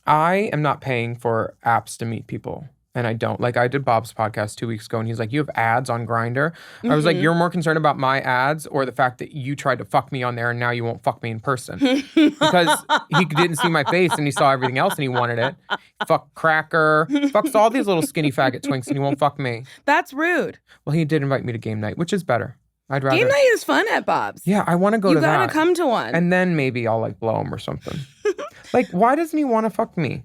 I am not paying for apps to meet people. And I don't. Like, I did Bob's podcast 2 weeks ago, and he's like, you have ads on Grindr? I was like, you're more concerned about my ads or the fact that you tried to fuck me on there and now you won't fuck me in person? Because he didn't see my face and he saw everything else and he wanted it. Fuck Cracker. Fucks all these little skinny faggot twinks and he won't fuck me. That's rude. Well, he did invite me to game night, which is better. I'd rather. Game night is fun at Bob's. Yeah, I want to go to that. You gotta come to one. And then maybe I'll like blow him or something. Like, why doesn't he want to fuck me?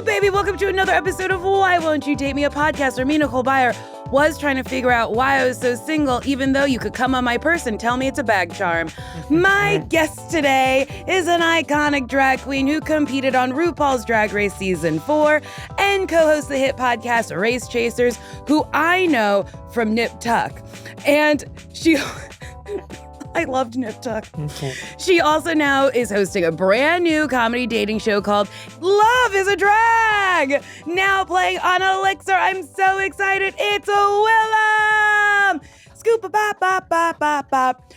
Baby, welcome to another episode of Why Won't You Date Me, a podcast where me, Nicole Byer, was trying to figure out why I was so single, even though you could come on my purse and tell me it's a bag charm. My guest today is an iconic drag queen who competed on RuPaul's Drag Race Season 4 and co-hosts the hit podcast Race Chasers, who I know from Nip Tuck. And she... I loved Nip Tuck. She also now is hosting a brand new comedy dating show called Love is a Drag, now playing on Elixir. I'm so excited. It's a Willam. Scoop a bop bop bop bop bop.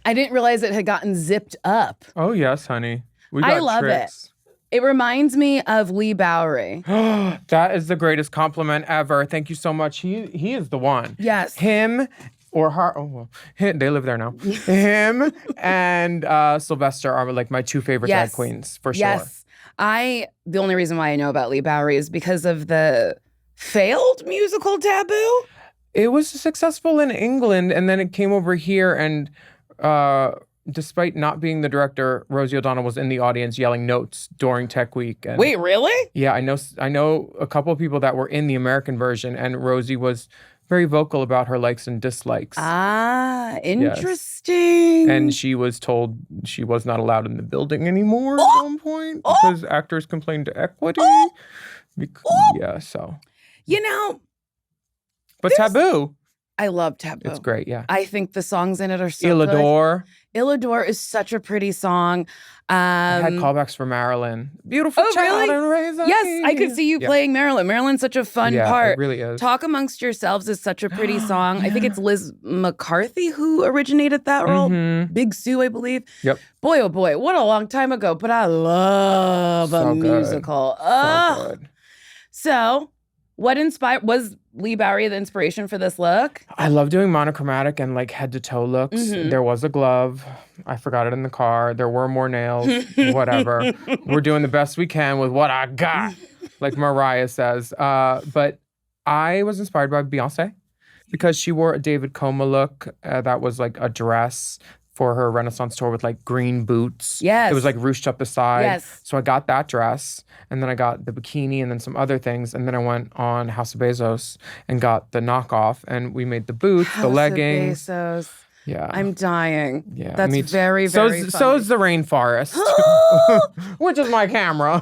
I didn't realize it had gotten zipped up. Oh yes, honey. We got I love tricks. it. It reminds me of Lee Bowery. That is the greatest compliment ever. Thank you so much. He is the one. Yes. Him or her. Oh, well, they live there now. Him and Sylvester are like my two favorite drag queens for sure. Yes. The only reason why I know about Lee Bowery is because of the failed musical Taboo. It was successful in England and then it came over here and despite not being the director, Rosie O'Donnell was in the audience yelling notes during Tech Week. And wait, really? Yeah, I know a couple of people that were in the American version, and Rosie was very vocal about her likes and dislikes. Ah, interesting. Yes. And she was told she was not allowed in the building anymore at one point because actors complained to Equity. Yeah, so. You know. But Taboo. I love Taboo. It's great, yeah. I think the songs in it are so Illador. good. Illador is such a pretty song. I had callbacks for Marilyn. Beautiful child really? and raising. Yes, I could see you playing Marilyn. Marilyn's such a fun part. It really is. Talk Amongst Yourselves is such a pretty song. I think it's Liz McCarthy who originated that role. Mm-hmm. Big Sue, I believe. Yep. Boy, oh boy, what a long time ago. But I love a musical. So good. So, what was Lee Bowery the inspiration for this look? I love doing monochromatic and like head to toe looks. Mm-hmm. There was a glove. I forgot it in the car. There were more nails. Whatever. We're doing the best we can with what I got, like Mariah says. But I was inspired by Beyonce because she wore a David Coma look that was like a dress for her Renaissance tour with like green boots. Yes. It was like ruched up the side. Yes. So I got that dress and then I got the bikini and then some other things. And then I went on House of Bezos and got the knockoff and we made the boots, the leggings. House of Bezos. Yeah. I'm dying. Yeah. That's very, very funny. So's the rainforest, which is my camera.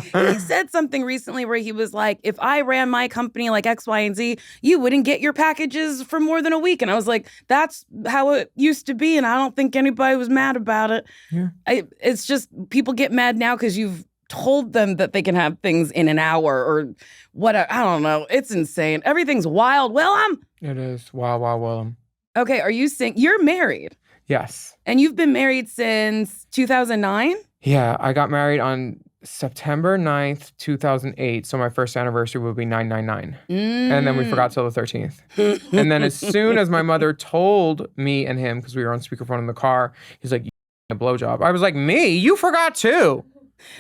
He said something recently where he was like, if I ran my company like X, Y, and Z, you wouldn't get your packages for more than a week. And I was like, that's how it used to be. And I don't think anybody was mad about it. Yeah. It's just people get mad now because you've told them that they can have things in an hour or whatever. I don't know. It's insane. Everything's wild. Willam. It is. Wow, Willam. Okay, are you you're married? Yes. And you've been married since 2009? Yeah, I got married on September 9th, 2008. So my first anniversary will be 999. And then we forgot till the 13th. And then as soon as my mother told me and him, because we were on speakerphone in the car, he's like, you a blowjob. I was like, me? You forgot too.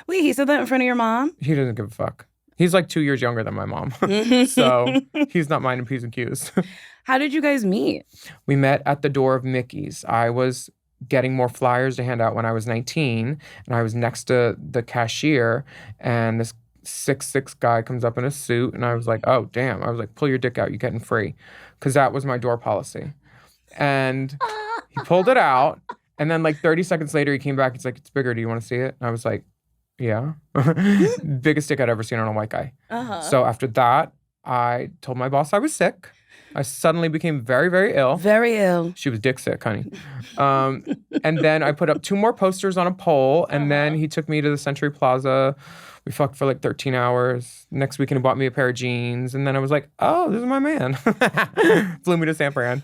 Wait, he said that in front of your mom? He doesn't give a fuck. He's like 2 years younger than my mom. So he's not minding P's and Q's. How did you guys meet? We met at the door of Micky's. I was getting more flyers to hand out when I was 19, and I was next to the cashier, and this 6'6" guy comes up in a suit, and I was like, oh, damn. I was like, pull your dick out. You're getting free. Because that was my door policy. And he pulled it out, and then like 30 seconds later, he came back. He's like, it's bigger. Do you want to see it? And I was like, yeah. Biggest dick I'd ever seen on a white guy. Uh-huh. So after that, I told my boss I was sick. I suddenly became very, very ill. Very ill. She was dick sick, honey. And then I put up 2 more posters on a pole, and then he took me to the Century Plaza. We fucked for like 13 hours. Next weekend, he bought me a pair of jeans. And then I was like, oh, this is my man. Flew me to San Fran.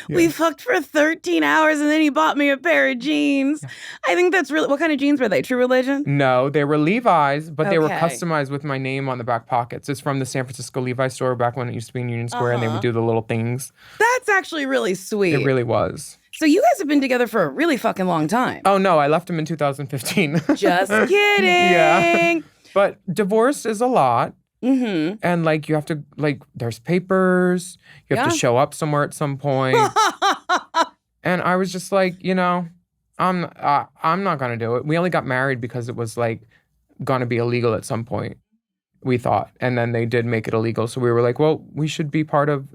We fucked for 13 hours and then he bought me a pair of jeans. Yeah. I think that's really, what kind of jeans were they? True Religion? No, they were Levi's, but they were Okay. customized with my name on the back pockets. It's from the San Francisco Levi's store back when it used to be in Union Square and they would do the little things. That's actually really sweet. It really was. So you guys have been together for a really fucking long time. Oh, no, I left him in 2015. Just kidding. Yeah. But divorce is a lot. Mm-hmm. And like you have to there's papers, you have to show up somewhere at some point. And I was just like, I'm not gonna do it. We only got married because it was like gonna be illegal at some point, we thought. And then they did make it illegal. So we were like, well, we should be part of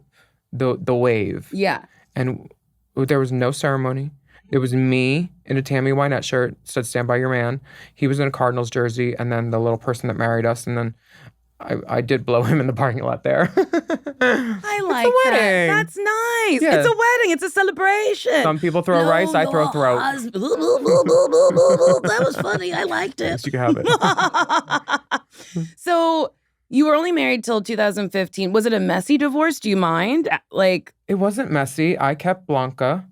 the wave. Yeah. And there was no ceremony. It was me in a Tammy Wynette shirt, said "Stand by your man." He was in a Cardinals jersey, and then the little person that married us, and then I did blow him in the parking lot there. I like it's a that. wedding. That's nice. Yeah. It's a wedding. It's a celebration. Some people throw rice, I throw throat. That was funny. I liked it. Yes, you can have it. So you were only married till 2015. Was it a messy divorce? Do you mind? It wasn't messy. I kept Blanca.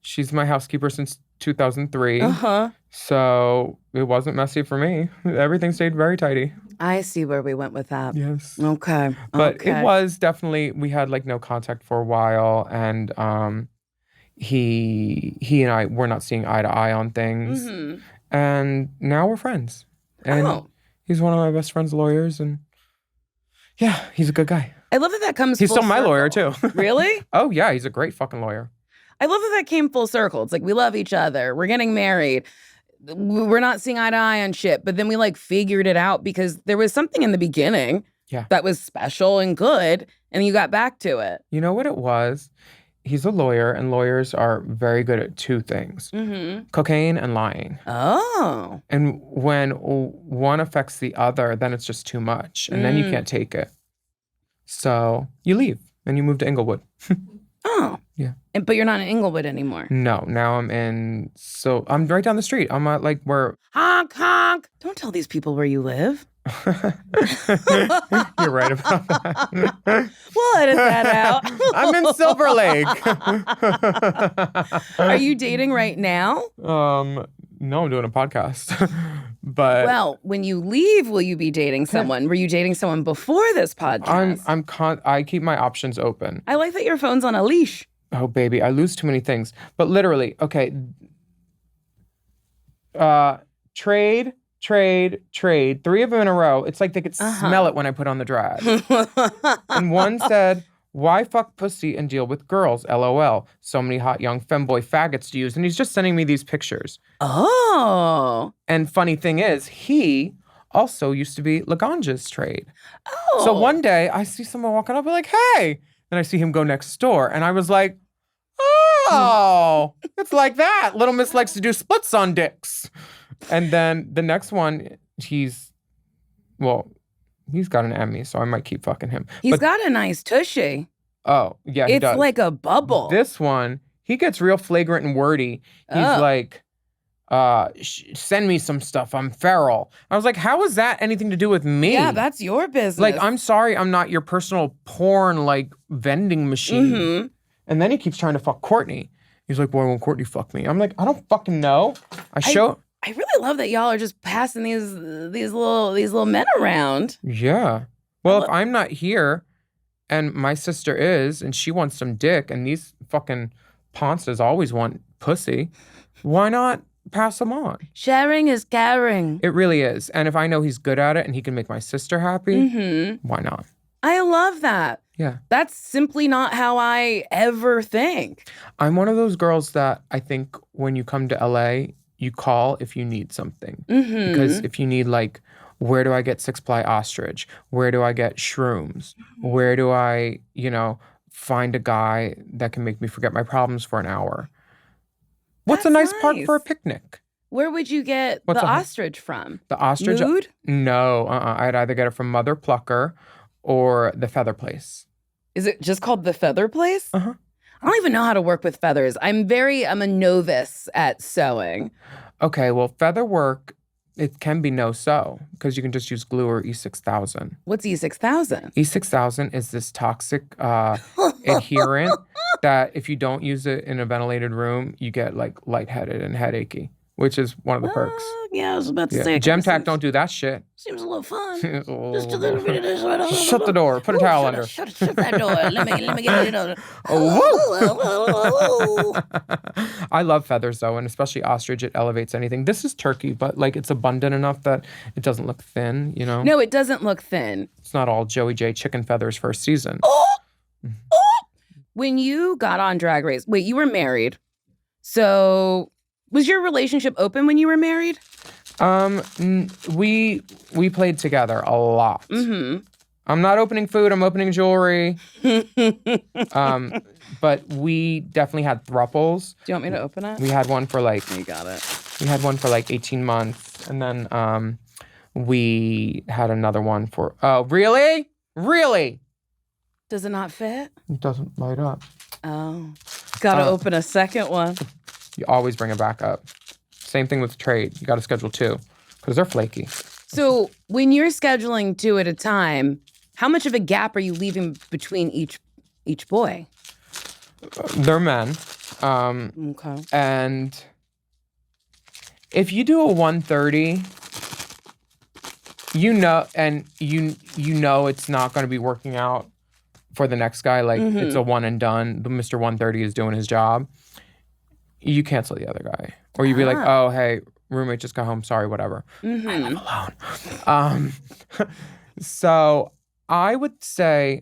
She's my housekeeper since 2003. Uh-huh. So it wasn't messy for me. Everything stayed very tidy. I see where we went with that. Yes. Okay. But it was definitely, we had like no contact for a while, and he and I were not seeing eye to eye on things. Mm-hmm. And now we're friends. And he's one of my best friend's lawyers, and yeah, he's a good guy. I love that comes He's full still my circle. lawyer too. Really? Oh yeah, he's a great fucking lawyer. I love that came full circle. It's like, we love each other. We're getting married. We're not seeing eye to eye on shit. But then we figured it out because there was something in the beginning that was special and good. And you got back to it. You know what it was? He's a lawyer, and lawyers are very good at two things. Mm-hmm. Cocaine and lying. Oh. And when one affects the other, then it's just too much. And then you can't take it. So you leave and you move to Inglewood. Oh. Yeah. But you're not in Inglewood anymore. No, now I'm I'm right down the street. I'm at where... Honk, honk. Don't tell these people where you live. You're right about that. We'll edit that out. I'm in Silver Lake. Are you dating right now? No, I'm doing a podcast. But well, when you leave, will you be dating someone? Were you dating someone before this podcast? I keep my options open. I like that your phone's on a leash. Oh, baby, I lose too many things. But literally, okay. Trade. 3 of them in a row. It's like they could smell it when I put on the drag. And one said, "Why fuck pussy and deal with girls? LOL. So many hot young femboy faggots to use." And he's just sending me these pictures. Oh. And funny thing is, he also used to be Laganja's trade. Oh. So one day I see someone walking up, I'm like, "Hey." And I see him go next door. And I was like, "Oh, it's like that. Little Miss likes to do splits on dicks." And then the next one, he's got an Emmy, so I might keep fucking him. He's got a nice tushy. Oh, yeah, he does. It's like a bubble. This one, he gets real flagrant and wordy. He's like, send me some stuff. I'm feral. I was like, how is that anything to do with me? Yeah, that's your business. Like, I'm sorry I'm not your personal porn, vending machine. Mm-hmm. And then he keeps trying to fuck Courtney. He's like, why won't Courtney fuck me? I'm like, I don't fucking know. I really love that y'all are just passing these little men around. Yeah. Well, if I'm not here and my sister is and she wants some dick and these fucking ponsters always want pussy, why not pass them on? Sharing is caring. It really is. And if I know he's good at it and he can make my sister happy, why not? I love that. Yeah. That's simply not how I ever think. I'm one of those girls that I think when you come to LA, you call if you need something. Mm-hmm. Because if you need where do I get 6-ply ostrich? Where do I get shrooms? Where do I, find a guy that can make me forget my problems for an hour? What's a nice park for a picnic? Where would you get the ostrich from? The ostrich? Mood? No, I'd either get it from Mother Plucker or the Feather Place. Is it just called the Feather Place? Uh-huh. I don't even know how to work with feathers. I'm a novice at sewing. Okay, well, feather work it can be no-so because you can just use glue or E6000. What's E6000? E6000 is this toxic adherent that if you don't use it in a ventilated room, you get like lightheaded and headachy, which is one of the perks. Yeah, I was about to say. Gemtech don't do that shit. Seems a little fun. Just a little bit of this. Shut the door. Put a towel under. Shut that door. Let me get it. I love feathers though, and especially ostrich. It elevates anything. This is turkey, but like it's abundant enough that it doesn't look thin. You know. No, it doesn't look thin. It's not all Joey J chicken feathers first season. When you got on Drag Race, wait, you were married, so. Was your relationship open when you were married? We played together a lot. Mm-hmm. I'm not opening food. I'm opening jewelry. But we definitely had thruples. Do you want me to open it? We had one for like. You got it. We had one for like 18 months, and then we had another one for. Oh, really? Really? Does it not fit? It doesn't light up. Oh, gotta open a second one. You always bring it back up. Same thing with trade. You got to schedule 2 because they're flaky. So when you're scheduling 2 at a time, how much of a gap are you leaving between each boy? They're men. Okay. And if you do a 1:30, you know it's not going to be working out for the next guy. Like it's a one and done. The Mr. 1:30 is doing his job. You cancel the other guy. Or you'd be like, oh, hey, roommate just got home. Sorry, whatever. I live alone. So I would say,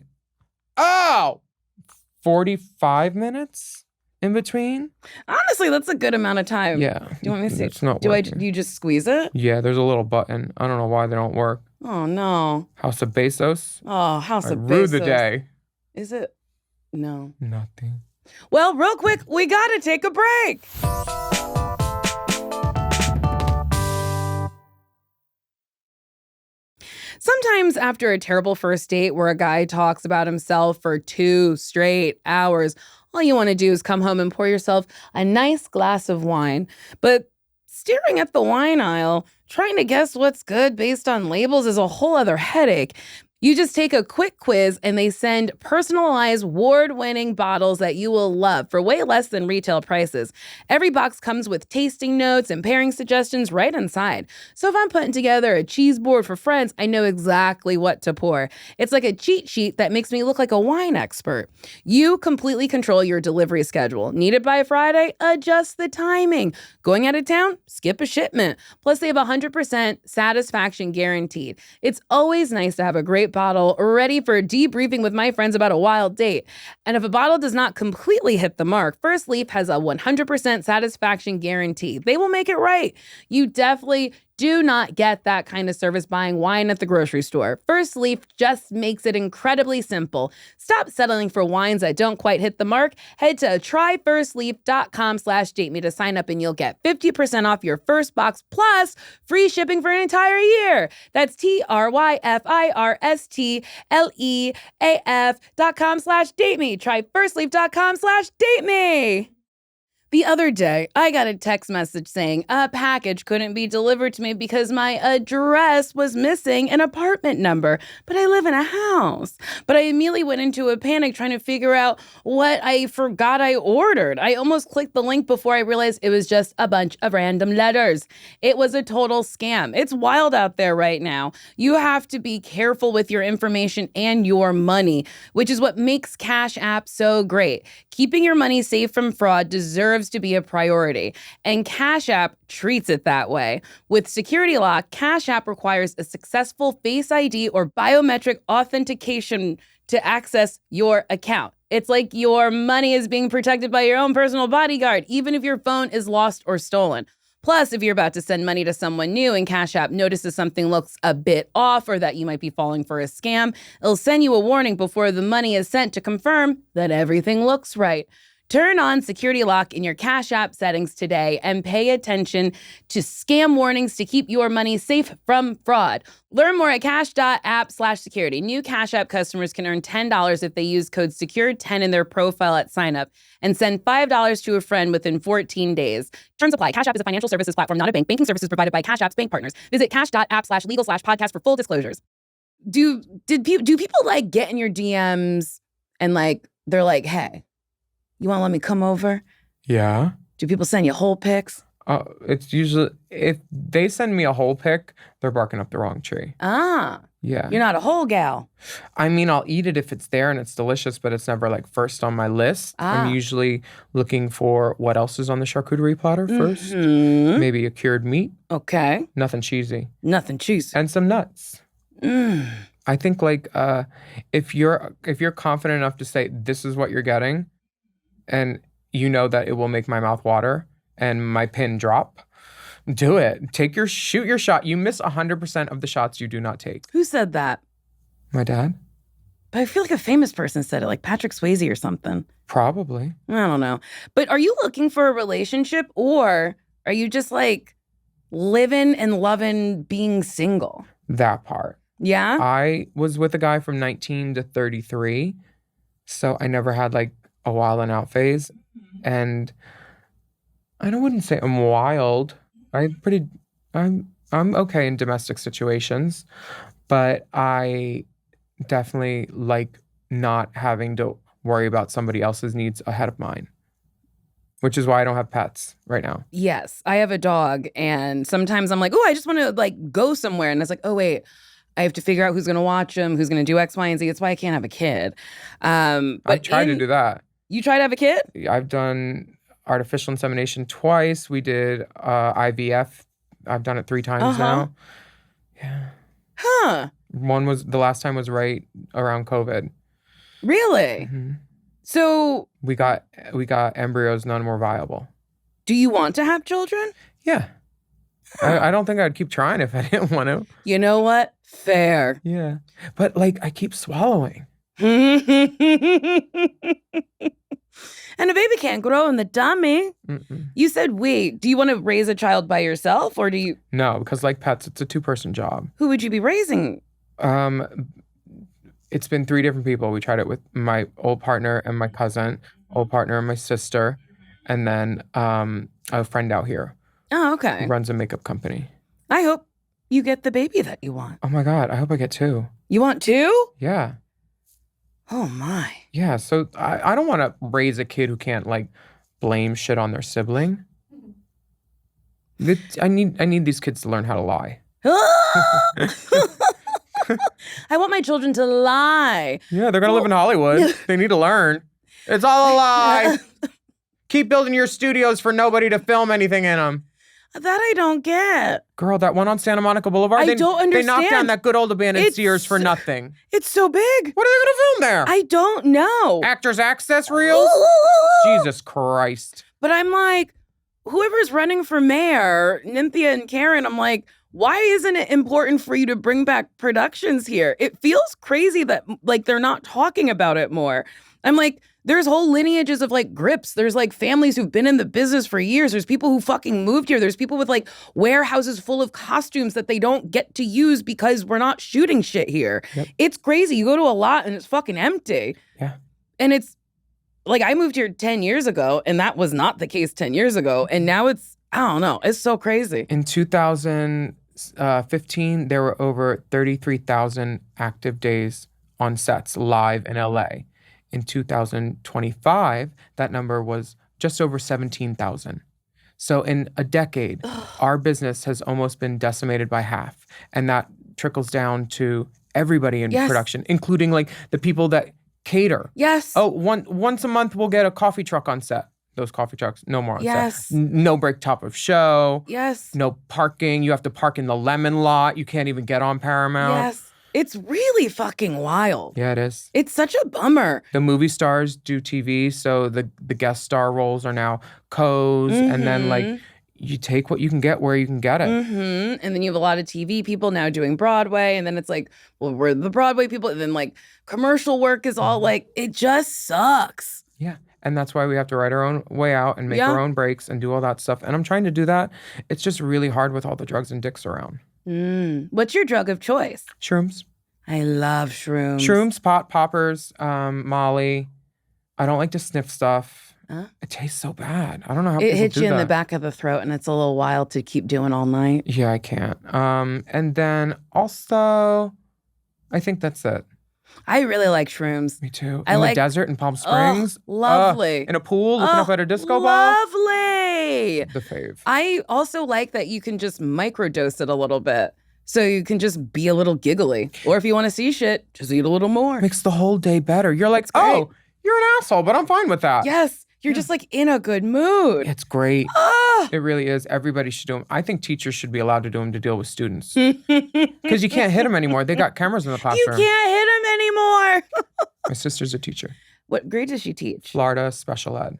45 minutes in between. Honestly, that's a good amount of time. Yeah. Do you want me to see? It's not do working. you just squeeze it? Yeah, there's a little button. I don't know why they don't work. Oh, no. House of Bezos. Oh, House of Bezos. Rue the day. Is it? No. Nothing. Well, real quick, we got to take a break. Sometimes after a terrible first date where a guy talks about himself for 2 straight hours, all you want to do is come home and pour yourself a nice glass of wine. But staring at the wine aisle, trying to guess what's good based on labels is a whole other headache. You just take a quick quiz and they send personalized, award-winning bottles that you will love for way less than retail prices. Every box comes with tasting notes and pairing suggestions right inside. So if I'm putting together a cheese board for friends, I know exactly what to pour. It's like a cheat sheet that makes me look like a wine expert. You completely control your delivery schedule. Need it by Friday? Adjust the timing. Going out of town? Skip a shipment. Plus, they have 100% satisfaction guaranteed. It's always nice to have a great bottle ready for debriefing with my friends about a wild date. And if a bottle does not completely hit the mark, Firstleaf has a 100% satisfaction guarantee. They will make it right. You definitely do not get that kind of service buying wine at the grocery store. Firstleaf just makes it incredibly simple. Stop settling for wines that don't quite hit the mark. Head to tryfirstleaf.com/dateme to sign up and you'll get 50% off your first box plus free shipping for an entire year. That's tryfirstleaf.com/dateme. Tryfirstleaf.com/dateme. The other day, I got a text message saying a package couldn't be delivered to me because my address was missing an apartment number, but I live in a house. But I immediately went into a panic trying to figure out what I forgot I ordered. I almost clicked the link before I realized it was just a bunch of random letters. It was a total scam. It's wild out there right now. You have to be careful with your information and your money, which is what makes Cash App so great. Keeping your money safe from fraud deserves to be a priority, and Cash App treats it that way. With security lock, Cash App requires a successful Face ID or biometric authentication to access your account. It's like your money is being protected by your own personal bodyguard, even if your phone is lost or stolen. Plus, if you're about to send money to someone new and Cash App notices something looks a bit off or that you might be falling for a scam, it'll send you a warning before the money is sent to confirm that everything looks right. Turn on Security Lock in your Cash App settings today and pay attention to scam warnings to keep your money safe from fraud. Learn more at cash.app/security. New Cash App customers can earn $10 if they use code SECURE10 in their profile at sign-up and send $5 to a friend within 14 days. Terms apply. Cash App is a financial services platform, not a bank. Banking services provided by Cash App's bank partners. Visit cash.app/legal/podcast for full disclosures. Do people like get in your DMs and like they're like, hey, you want to let me come over? Yeah. Do people send you whole pics? It's usually, if they send me a whole pic, they're barking up the wrong tree. Ah. Yeah. You're not a whole gal. I mean, I'll eat it if it's there and it's delicious, but it's never like first on my list. I'm usually looking for what else is on the charcuterie platter first. Mm-hmm. Maybe a cured meat. Okay. Nothing cheesy. Nothing cheesy. And some nuts. I think like if you're confident enough to say this is what you're getting, and you know that it will make my mouth water and my pin drop, do it. Shoot your shot. You miss 100% of the shots you do not take. Who said that? My dad. But I feel like a famous person said it, like Patrick Swayze or something. Probably. I don't know. But are you looking for a relationship, or are you just like living and loving being single? That part. Yeah? I was with a guy from 19 to 33, so I never had like a wild and out phase. And I wouldn't say I'm wild. I'm okay in domestic situations, but I definitely like not having to worry about somebody else's needs ahead of mine, which is why I don't have pets right now. Yes, I have a dog, and sometimes I'm like, oh, I just want to like go somewhere, and it's like, oh wait, I have to figure out who's going to watch him, who's going to do X, Y, and Z. That's why I can't have a kid. But I tried to do that. You tried to have a kid? I've done artificial insemination twice. We did IVF. I've done it 3 times now. Yeah. Huh. The last time was right around COVID. Really? Mm-hmm. So we got embryos, none more viable. Do you want to have children? Yeah. I don't think I'd keep trying if I didn't want to. You know what? Fair. Yeah. But like I keep swallowing. And a baby can't grow in the tummy. Mm-mm. You said wait. Do you want to raise a child by yourself, or do you? No, because like pets, it's a 2-person job. Who would you be raising? It's been 3 different people. We tried it with my old partner and my cousin, old partner and my sister, and then a friend out here. Oh, okay. Who runs a makeup company. I hope you get the baby that you want. Oh my God, I hope I get 2. You want 2? Yeah. Oh my. Yeah, so I don't want to raise a kid who can't like blame shit on their sibling. I need these kids to learn how to lie. I want my children to lie. Yeah, they're gonna live in Hollywood. They need to learn. It's all a lie. Keep building your studios for nobody to film anything in them. That I don't get. Girl, that one on Santa Monica Boulevard. I don't understand. They knocked down that good old abandoned Sears for nothing. It's so big. What are they gonna film there? I don't know. Actors Access reels? Jesus Christ. But I'm like, whoever's running for mayor, Nynthia and Karen, I'm like, why isn't it important for you to bring back productions here? It feels crazy that like they're not talking about it more. I'm like, there's whole lineages of like grips. There's like families who've been in the business for years. There's people who fucking moved here. There's people with like warehouses full of costumes that they don't get to use because we're not shooting shit here. Yep. It's crazy. You go to a lot and it's fucking empty. Yeah. And it's like, I moved here 10 years ago and that was not the case 10 years ago. And now it's, I don't know. It's so crazy. In 2015, there were over 33,000 active days on sets live in LA. In 2025, that number was just over 17,000. So in a decade, our business has almost been decimated by half. And that trickles down to everybody in production, including like the people that cater. Yes. Oh, once a month, we'll get a coffee truck on set. Those coffee trucks, no more on set. No break top of show. Yes. No parking. You have to park in the Lemon lot. You can't even get on Paramount. Yes. It's really fucking wild. Yeah, it is. It's such a bummer. The movie stars do TV, so the guest star roles are now co's, and then like you take what you can get where you can get it. And then you have a lot of TV people now doing Broadway, and then it's like, well, we're the Broadway people, and then like commercial work is all like, it just sucks. Yeah. And that's why we have to write our own way out and make our own breaks and do all that stuff. And I'm trying to do that. It's just really hard with all the drugs and dicks around. What's your drug of choice? Shrooms. I love shrooms. Shrooms, pot, poppers, Molly. I don't like to sniff stuff. It tastes so bad. I don't know how people do that. It hits you in the back of the throat, and it's a little wild to keep doing all night. Yeah, I can't. And then also, I think that's it. I really like shrooms. Me too. In the desert in Palm Springs. Lovely. In a pool, looking up at a disco ball. Lovely. The fave. I also like that you can just microdose it a little bit. So you can just be a little giggly. Or if you want to see shit, just eat a little more. Makes the whole day better. You're like, oh, you're an asshole, but I'm fine with that. Yes. You're just like in a good mood. It's great. It really is. Everybody should do them. I think teachers should be allowed to do them to deal with students. Because you can't hit them anymore. They got cameras in the classroom. You can't hit them anymore. My sister's a teacher. What grade does she teach? Florida special ed.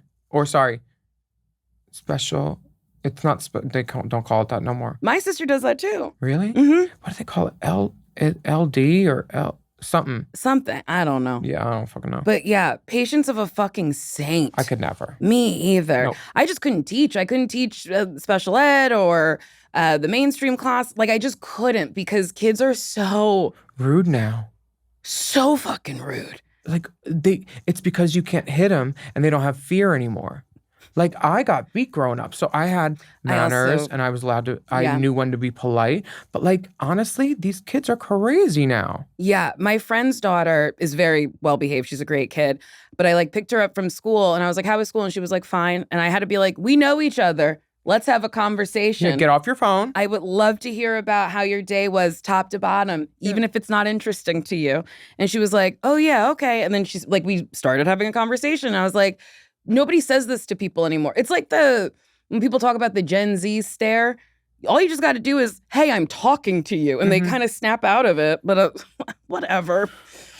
Special. It's not, they don't call it that no more. My sister does that too. Really? Mm-hmm. What do they call it? LD or something? Something. I don't know. Yeah, I don't fucking know. But yeah, patience of a fucking saint. I could never. Me either. Nope. I just couldn't teach. I couldn't teach special ed or the mainstream class. Like I just couldn't because kids are so rude now. So fucking rude. Like it's because you can't hit them and they don't have fear anymore. Like I got beat growing up, so I had manners and I was allowed to, I knew when to be polite. But like, honestly, these kids are crazy now. Yeah, my friend's daughter is very well behaved. She's a great kid. But I like picked her up from school and I was like, how was school? And she was like, fine. And I had to be like, we know each other. Let's have a conversation. Yeah, get off your phone. I would love to hear about how your day was top to bottom, even if it's not interesting to you. And she was like, oh yeah, okay. And then she's like, we started having a conversation. And I was like, nobody says this to people anymore. It's like when people talk about the Gen Z stare, all you just got to do is, hey, I'm talking to you. And they kind of snap out of it. But whatever.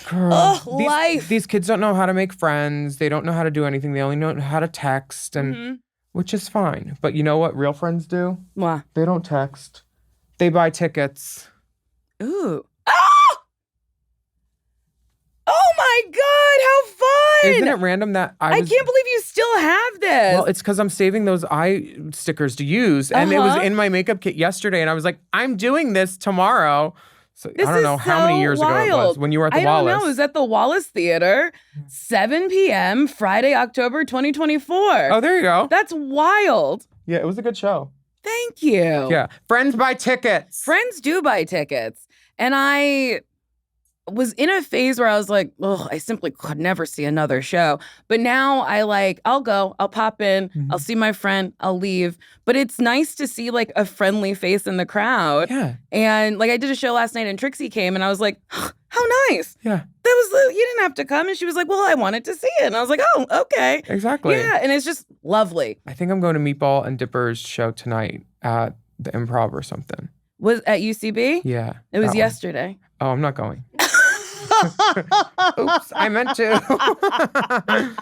Girl, life. These kids don't know how to make friends. They don't know how to do anything. They only know how to text, and which is fine. But you know what real friends do? What? They don't text. They buy tickets. Ooh. Oh my God, how fun! Isn't it random that I can't believe you still have this. Well, it's because I'm saving those eye stickers to use. And it was in my makeup kit yesterday. And I was like, I'm doing this tomorrow. So I don't know how many years ago it was when you were at the Wallace. I don't know. It was at the Wallace Theater, 7 p.m., Friday, October 2024. Oh, there you go. That's wild. Yeah, it was a good show. Thank you. Yeah. Friends buy tickets. Friends do buy tickets. And I was in a phase where I was like, oh, I simply could never see another show. But now I'll go, I'll pop in, I'll see my friend, I'll leave. But it's nice to see like a friendly face in the crowd. Yeah. And like I did a show last night and Trixie came and I was like, how nice. Yeah. You didn't have to come. And she was like, well, I wanted to see it. And I was like, oh, okay. Exactly. Yeah. And it's just lovely. I think I'm going to Meatball and Dipper's show tonight at the Improv or something. Was at UCB? Yeah. It was yesterday. Oh, I'm not going. Oops, I meant to.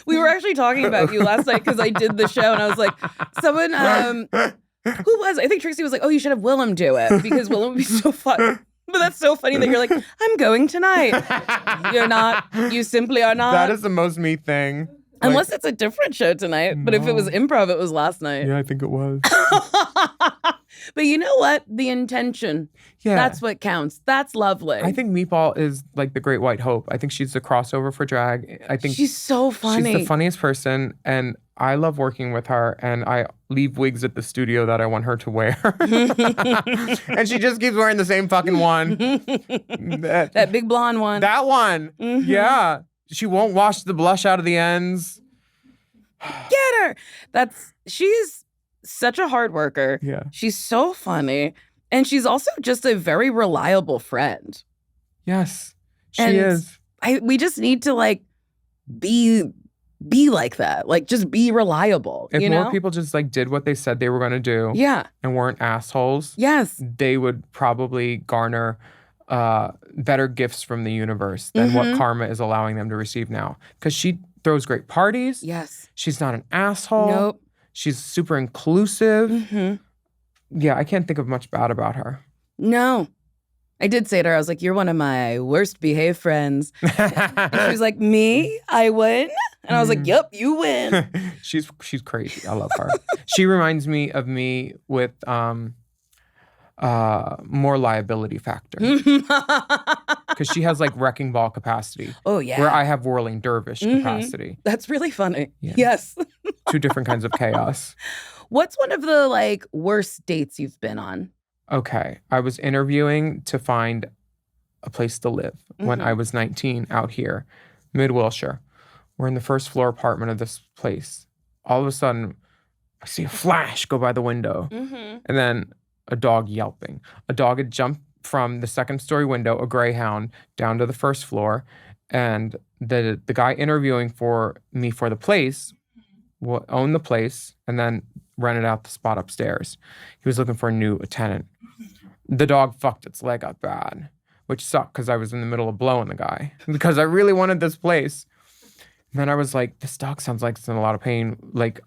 We were actually talking about you last night because I did the show and I was like, someone, who was? I think Trixie was like, oh, you should have Willam do it because Willam would be so fun. But that's so funny that you're like, I'm going tonight. You're not. You simply are not. That is the most me thing. Unless it's a different show tonight. No. But if it was improv, it was last night. Yeah, I think it was. But you know what? The intention. Yeah. That's what counts. That's lovely. I think Meatball is like the great white hope. I think she's the crossover for drag. I think she's so funny. She's the funniest person. And I love working with her. And I leave wigs at the studio that I want her to wear. And she just keeps wearing the same fucking one. That big blonde one. That one. Mm-hmm. Yeah. She won't wash the blush out of the ends. Get her. She's such a hard worker. Yeah. She's so funny. And she's also just a very reliable friend. Yes, she is. We just need to like be like that. Like just be reliable. If more people just like did what they said they were going to do. Yeah. And weren't assholes. Yes. They would probably garner better gifts from the universe than what karma is allowing them to receive now. Because she throws great parties. Yes. She's not an asshole. Nope. She's super inclusive. Mm-hmm. Yeah, I can't think of much bad about her. No. I did say to her, I was like, you're one of my worst behaved friends. And she was like, me? I win? And I was like, yep, you win. She's crazy. I love her. She reminds me of me with more liability factor. Because she has like wrecking ball capacity. Oh, yeah. Where I have whirling dervish capacity. That's really funny. Yeah. Yes. Two different kinds of chaos. What's one of the like worst dates you've been on? Okay. I was interviewing to find a place to live when I was 19 out here, mid-Wilshire. We're in the first floor apartment of this place. All of a sudden, I see a flash go by the window. And then a dog yelping. A dog had jumped from the second story window, a greyhound, down to the first floor. And the guy interviewing for me for the place owned the place and then rented out the spot upstairs. He was looking for a new tenant. The dog fucked its leg up bad, which sucked because I was in the middle of blowing the guy because I really wanted this place. And then I was like, this dog sounds like it's in a lot of pain. Like,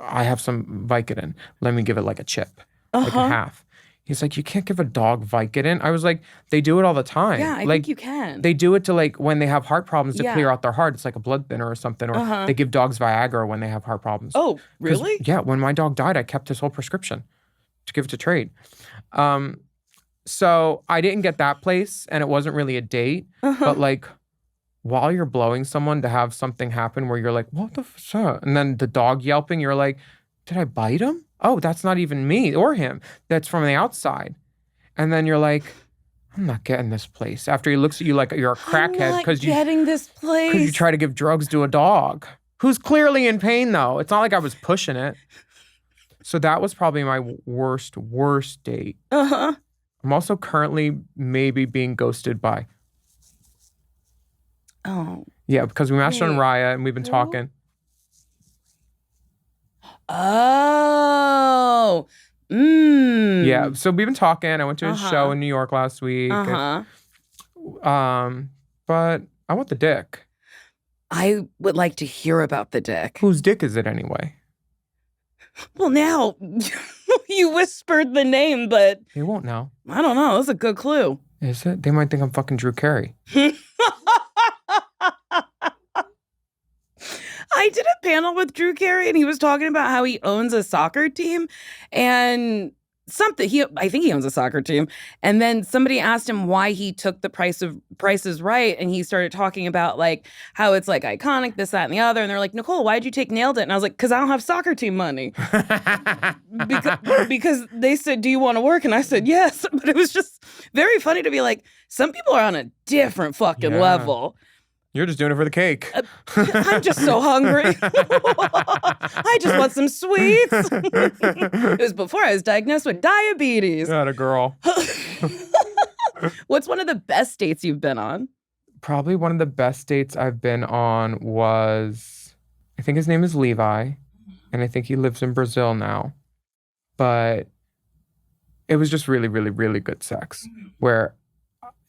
I have some Vicodin. Let me give it like a chip, like a half. He's like, you can't give a dog Vicodin. I was like, they do it all the time. Yeah, I think you can. They do it to like when they have heart problems to clear out their heart. It's like a blood thinner or something. Or they give dogs Viagra when they have heart problems. Oh, really? Yeah, when my dog died, I kept his whole prescription to give it to trade. So I didn't get that place and it wasn't really a date. But like while you're blowing someone to have something happen where you're like, what the fuck? And then the dog yelping, you're like, did I bite him? Oh, that's not even me or him. That's from the outside. And then you're like, I'm not getting this place. After he looks at you like you're a crackhead because you try to give drugs to a dog who's clearly in pain though. It's not like I was pushing it. So that was probably my worst date. I'm also currently maybe being ghosted by. Oh. Yeah, because we matched on Raya and we've been talking. Oh. Yeah, so we've been talking. I went to a show in New York last week. And, but I want the dick. I would like to hear about the dick. Whose dick is it anyway? Well, now you whispered the name, but They won't know. I don't know. That's a good clue. Is it? They might think I'm fucking Drew Carey. I did a panel with Drew Carey and he was talking about how he owns a soccer team and I think he owns a soccer team. And then somebody asked him why he took the Price is Right. And he started talking about like how it's like iconic, this, that, and the other. And they're like, Nicole, why'd you take Nailed It? And I was like, because I don't have soccer team money. because they said, do you want to work? And I said, yes. But it was just very funny to be like, some people are on a different fucking level. You're just doing it for the cake. I'm just so hungry. I just want some sweets. It was before I was diagnosed with diabetes. Not a girl. What's one of the best dates you've been on? Probably one of the best dates I've been on was, I think his name is Levi, and I think he lives in Brazil now. But it was just really, really, really good sex where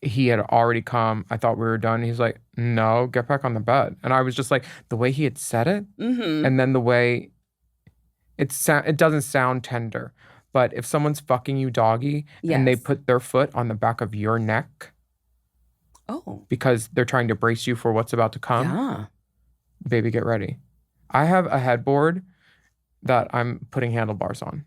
he had already come. I thought we were done. He's like, no, get back on the bed. And I was just like, the way he had said it, and then the way it doesn't sound tender. But if someone's fucking you doggy and they put their foot on the back of your neck because they're trying to brace you for what's about to come, baby, get ready. I have a headboard that I'm putting handlebars on.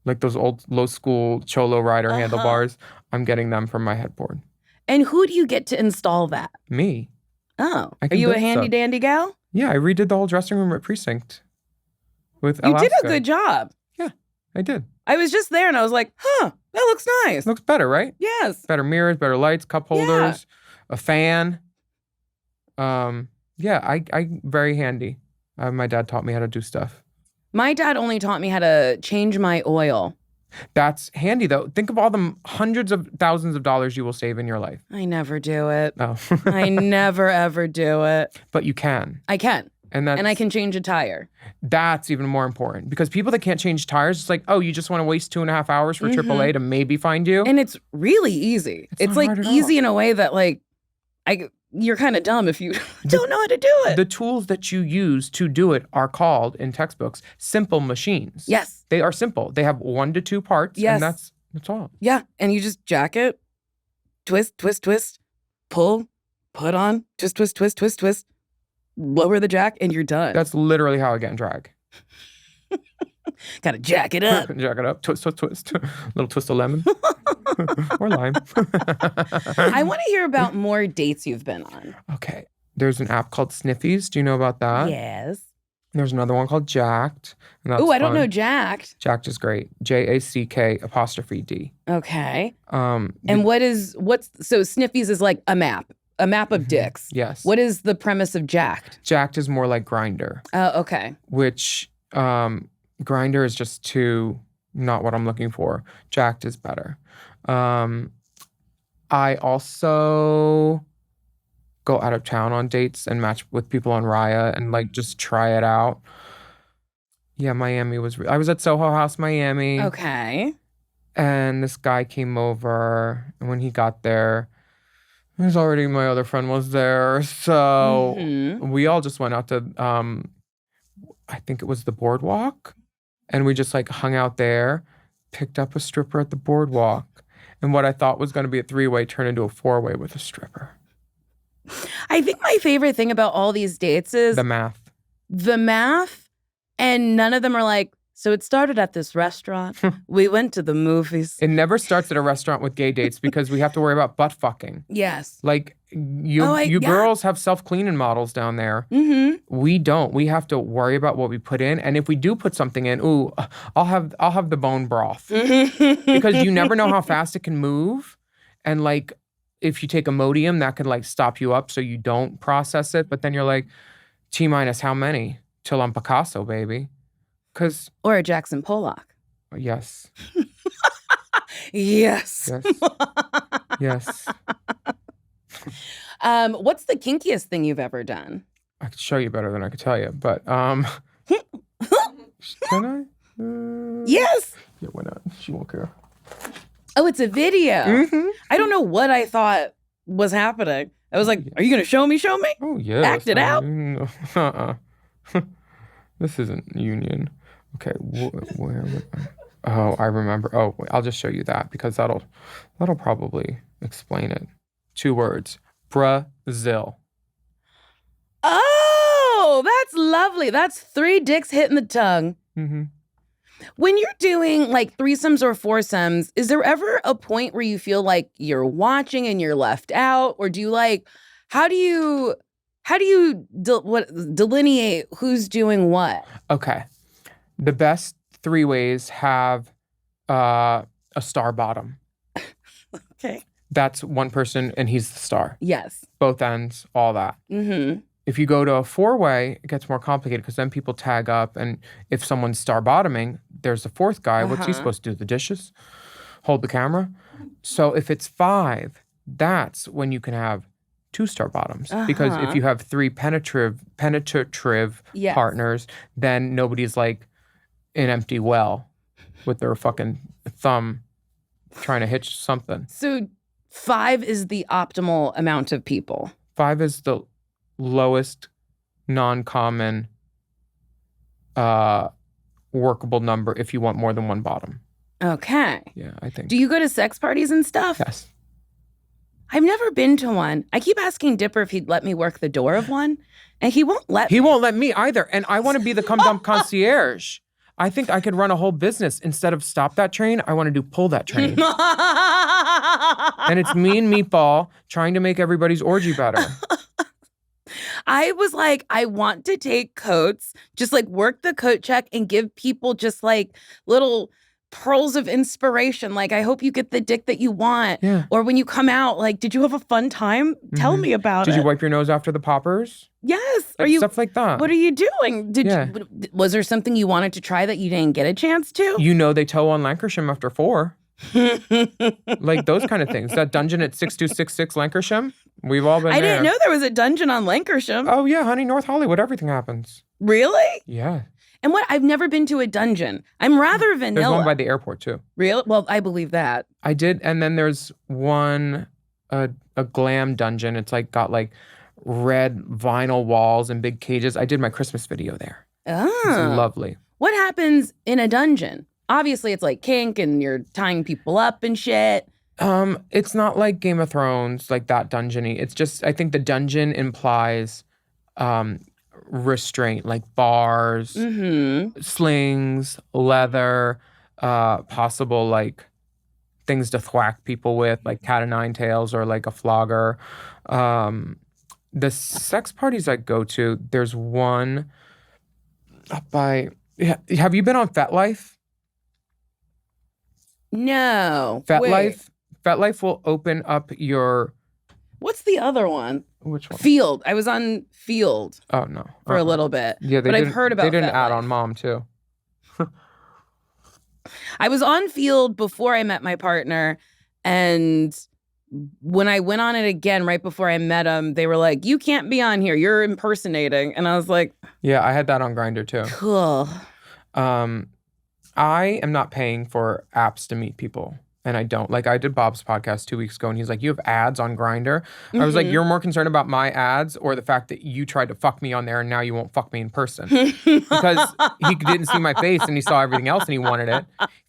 Like those old low school Cholo Rider handlebars. I'm getting them from my headboard. And who do you get to install that? Me. Oh. Are you a handy dandy gal? Yeah, I redid the whole dressing room at Precinct with You Alaska. did a good job. Yeah, I did. I was just there and I was like, that looks nice. Looks better, right? Yes. Better mirrors, better lights, cup holders, a fan. Yeah, I very handy. My dad taught me how to do stuff. My dad only taught me how to change my oil. That's handy, though. Think of all the hundreds of thousands of dollars you will save in your life. I never do it. Oh. I never, ever do it. But you can. I can. And I can change a tire. That's even more important because people that can't change tires, it's like, oh, you just want to waste 2.5 hours for AAA to maybe find you? And it's really easy. It's like easy in a way that like, you're kind of dumb if you don't know how to do it. The tools that you use to do it are called, in textbooks, simple machines. Yes. They are simple. They have 1 to 2 parts, and that's all. Yeah, and you just jack it, twist, twist, twist, pull, put on, twist, twist, twist, twist, twist. lower the jack and you're done. That's literally how I get in drag. Gotta jack it up. Jack it up. Twist. Little twist of lemon. Or lime. I want to hear about more dates you've been on. Okay. There's an app called Sniffies. Do you know about that? Yes. There's another one called Jacked. Oh, I don't know Jacked. Jacked is great. JACK''D. Okay. And so Sniffies is like a map of dicks. Yes. What is the premise of Jacked? Jacked is more like Grindr. Oh, okay. Which Grindr is just too not what I'm looking for. Jacked is better. I also go out of town on dates and match with people on Raya and like just try it out. Yeah, Miami I was at Soho House, Miami. Okay. And this guy came over, and when he got there, there's already my other friend was there. So we all just went out to, I think it was the boardwalk. And we just like hung out there, picked up a stripper at the boardwalk. And what I thought was going to be a 3-way turned into a 4-way with a stripper. I think my favorite thing about all these dates is the math. And none of them are like, so it started at this restaurant. We went to the movies. It never starts at a restaurant with gay dates because we have to worry about butt fucking. Yes. Like you girls have self-cleaning models down there. Mm-hmm. We don't. We have to worry about what we put in. And if we do put something in, I'll have the bone broth. Because you never know how fast it can move. And like if you take Imodium, that could like stop you up so you don't process it. But then you're like, T-minus how many? Till I'm Picasso, baby. Or a Jackson Pollock. Yes. Yes. Yes. What's the kinkiest thing you've ever done? I could show you better than I could tell you, but can I? Yes. Yeah, why not? She won't care. Oh, it's a video. Mm-hmm. I don't know what I thought was happening. I was like, are you going to show me? Oh, yeah. Act it out? This isn't Union. Okay, where would I? Oh, I remember. Oh, wait, I'll just show you that because that'll probably explain it. 2 words. Brazil. Oh, that's lovely. That's 3 dicks hitting the tongue. Mm-hmm. When you're doing like threesomes or foursomes, is there ever a point where you feel like you're watching and you're left out? Or do you like, how do you delineate who's doing what? Okay. The best 3-ways have a star bottom. Okay. That's one person and he's the star. Yes. Both ends, all that. Mm-hmm. If you go to a 4-way, it gets more complicated because then people tag up, and if someone's star bottoming, there's a 4th guy. What's he supposed to do? The dishes? Hold the camera? So if it's 5, that's when you can have 2 star bottoms. Because if you have 3 penetrative yes. partners, then nobody's like an empty well with their fucking thumb trying to hitch something. So 5 is the optimal amount of people. 5 is the lowest non-common workable number if you want more tan 1 bottom. Okay. Yeah, I think. Do you go to sex parties and stuff? Yes. I've never been to one. I keep asking Dipper if he'd let me work the door of one, and he won't let me. He won't let me either. And I want to be the cum dump concierge. I think I could run a whole business. Instead of stop that train, I want to do pull that train. And it's me and Meatball trying to make everybody's orgy better. I was like, I want to take coats, just like work the coat check and give people just like little pearls of inspiration. Like, I hope you get the dick that you want. Yeah. Or when you come out, like, did you have a fun time? Tell me about it. Did you wipe your nose after the poppers? Yes. Stuff like that. What are you doing? Was there something you wanted to try that you didn't get a chance to? You know they toe on Lancashire after 4. Like those kind of things. That dungeon at 6266 Lancashire, we've all been there. I didn't know there was a dungeon on Lancashire. Oh yeah, honey, North Hollywood, everything happens. Really? Yeah. And what? I've never been to a dungeon. I'm rather vanilla. There's one by the airport too. Really? Well, I believe that. I did, and then there's one, a glam dungeon. It's like got like red vinyl walls and big cages. I did my Christmas video there. Oh. It's lovely. What happens in a dungeon? Obviously, it's like kink and you're tying people up and shit. It's not like Game of Thrones, like that dungeon-y. It's just, I think the dungeon implies restraint, like bars, slings, leather, possible like things to thwack people with, like cat o' nine tails or like a flogger. The sex parties I go to, there's one up by. Have you been on FetLife? No. FetLife. FetLife will open up your. What's the other one? Which one? Field. I was on Field. Oh no. For a little bit. Yeah, but I've heard about. They didn't FetLife. add on Mom too. I was on Field before I met my partner, and when I went on it again right before I met him, they were like, "You can't be on here. You're impersonating." And I was like, "Yeah, I had that on Grindr too." Cool. I am not paying for apps to meet people. And I don't. Like, I did Bob's podcast 2 weeks ago, and he's like, "You have ads on Grindr?" I was like, "You're more concerned about my ads or the fact that you tried to fuck me on there and now you won't fuck me in person?" Because he didn't see my face and he saw everything else and he wanted it.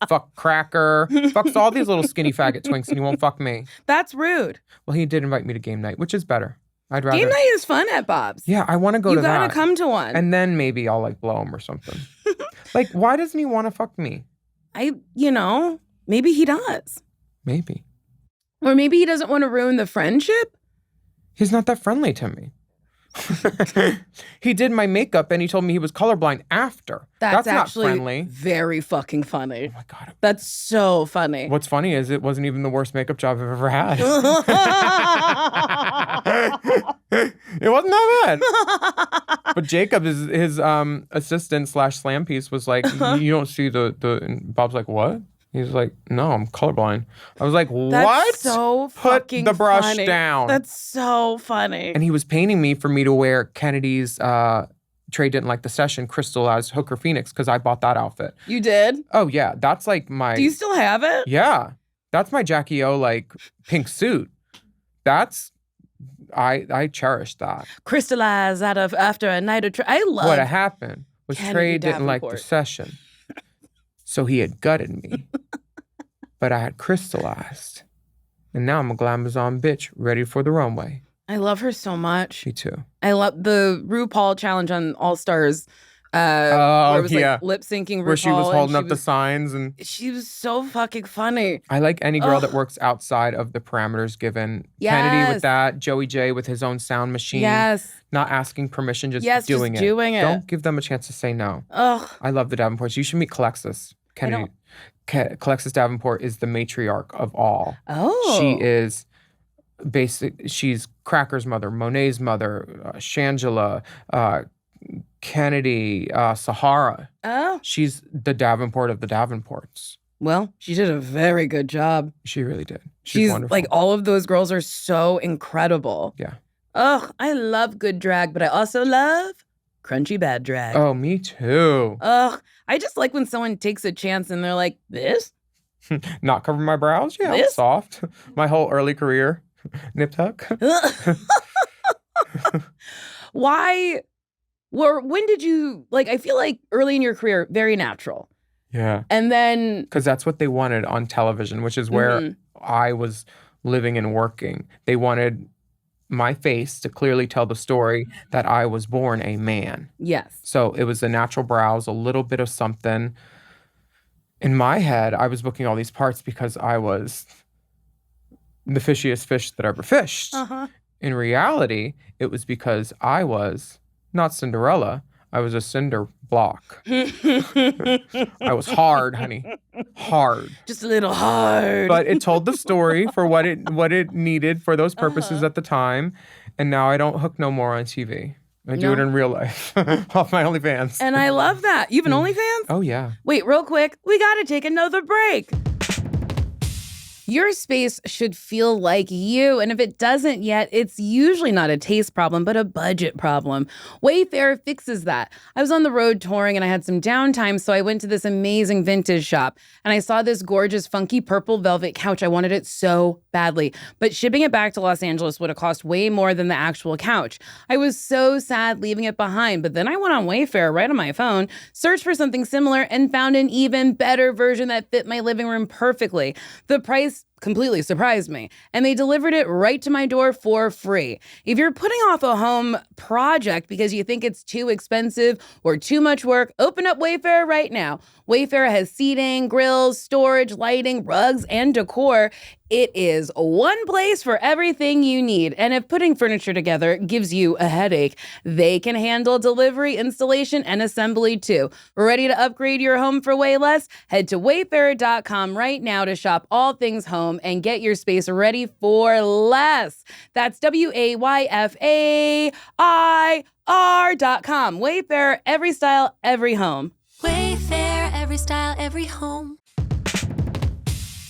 Fuck Cracker. Fucks all these little skinny faggot twinks and he won't fuck me. That's rude. Well, he did invite me to game night, which is better. I'd rather. Game night is fun at Bob's. Yeah, I want to go to that. You gotta come to one. And then maybe I'll like blow him or something. Like, why doesn't he want to fuck me? Maybe he does. Maybe. Or maybe he doesn't want to ruin the friendship. He's not that friendly to me. He did my makeup and he told me he was colorblind after. That's actually not friendly. Very fucking funny. Oh my God. That's so funny. What's funny is it wasn't even the worst makeup job I've ever had. It wasn't that bad. But Jacob, his assistant / slam piece was like, "You don't see the," and Bob's like, "What?" He's like, "No, I'm colorblind." I was like, "What?" That's so fucking Put the brush funny. down. That's so funny. And he was painting me for me to wear Kennedy's Trey didn't like the session crystallized hooker phoenix because I bought that outfit. You did? Oh yeah, that's like my. Do you still have it? Yeah, that's my Jackie O like pink suit. That's I cherish that. Crystallized out of after a night of I love. What happened was Kennedy Trey didn't like the Davenport. session. So he had gutted me, but I had crystallized. And now I'm a glamazon bitch ready for the runway. I love her so much. Me too. I love the RuPaul challenge on All Stars. Oh, where it was yeah. like lip syncing RuPaul. Where she was holding up the the signs. And she was so fucking funny. I like any girl that Ugh. works outside of the parameters given. Yes. Kennedy with that, Joey J with his own sound machine. Yes. Not asking permission, just Yes, doing just it. doing it. Don't give them a chance to say no. Ugh. I love the Davenports. You should meet Calexis. Kennedy. Calexis Davenport is the matriarch of all. Oh. She is she's Cracker's mother, Monet's mother, Shangela, Kennedy, Sahara. Oh. She's the Davenport of the Davenports. Well, she did a very good job. She really did. She's wonderful. like, all of those girls are so incredible. Yeah. Ugh, I love good drag, but I also love crunchy bad drag. Oh, me too. Ugh, I just like when someone takes a chance and they're like, this? Not cover my brows? Yeah, I'm This? soft. My whole early career. Nip tuck. Why? When did you, like, I feel like early in your career, very natural. Yeah. And then, Because that's what they wanted on television, which is where I was living and working. They wanted my face to clearly tell the story that I was born a man. yes. So it was the natural brows, a little bit of something. In my head, I was booking all these parts because I was the fishiest fish that ever fished. Uh-huh. In reality, it was because I was not Cinderella. I was a cinder block. I was hard, honey. Hard. Just a little hard. But it told the story for what it needed for those purposes at the time. And now I don't hook no more on TV. I do it in real life off my OnlyFans. And I love that. You have an OnlyFans? Oh, yeah. Wait, real quick. We got to take another break. Your space should feel like you, and if it doesn't yet, it's usually not a taste problem, but a budget problem. Wayfair fixes that. I was on the road touring and I had some downtime, so I went to this amazing vintage shop, and I saw this gorgeous, funky purple velvet couch. I wanted it so badly, but shipping it back to Los Angeles would have cost way more than the actual couch. I was so sad leaving it behind, but then I went on Wayfair right on my phone, searched for something similar, and found an even better version that fit my living room perfectly. The price completely surprised me. And they delivered it right to my door for free. If you're putting off a home project because you think it's too expensive or too much work, open up Wayfair right now. Wayfair has seating, grills, storage, lighting, rugs, and decor. It is one place for everything you need. And if putting furniture together gives you a headache, they can handle delivery, installation, and assembly too. Ready to upgrade your home for way less? Head to wayfair.com right now to shop all things home and get your space ready for less. That's WAYFAIR.com. Wayfair, every style, every home. Wayfair, every style, every home.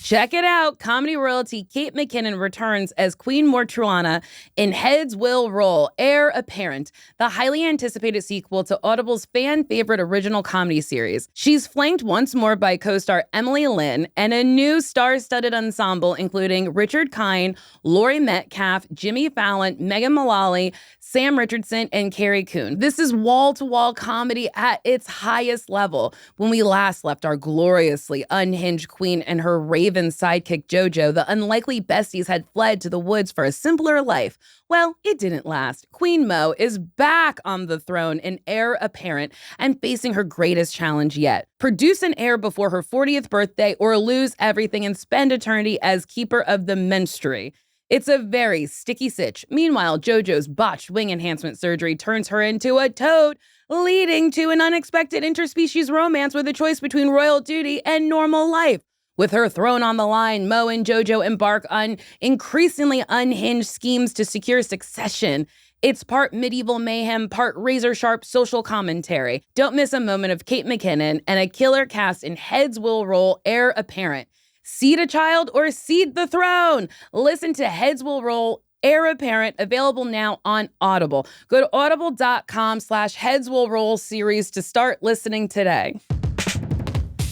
Check it out. Comedy royalty Kate McKinnon returns as Queen Mortuana in Heads Will Roll, Heir Apparent, the highly anticipated sequel to Audible's fan-favorite original comedy series. She's flanked once more by co-star Emily Lynn and a new star-studded ensemble including Richard Kind, Laurie Metcalf, Jimmy Fallon, Megan Mullally, Sam Richardson, and Carrie Coon. This is wall-to-wall comedy at its highest level. When we last left our gloriously unhinged queen and her raven sidekick JoJo, the unlikely besties had fled to the woods for a simpler life. Well, it didn't last. Queen Mo is back on the throne in Heir Apparent and facing her greatest challenge yet. Produce an heir before her 40th birthday or lose everything and spend eternity as keeper of the menstruary. It's a very sticky sitch. Meanwhile, JoJo's botched wing enhancement surgery turns her into a toad, leading to an unexpected interspecies romance with a choice between royal duty and normal life. With her throne on the line, Mo and JoJo embark on increasingly unhinged schemes to secure succession. It's part medieval mayhem, part razor-sharp social commentary. Don't miss a moment of Kate McKinnon and a killer cast in Heads Will Roll, Heir Apparent. Seed a child or cede the throne. Listen to Heads Will Roll, Heir Apparent, available now on Audible. Go to audible.com/headswillroll series to start listening today.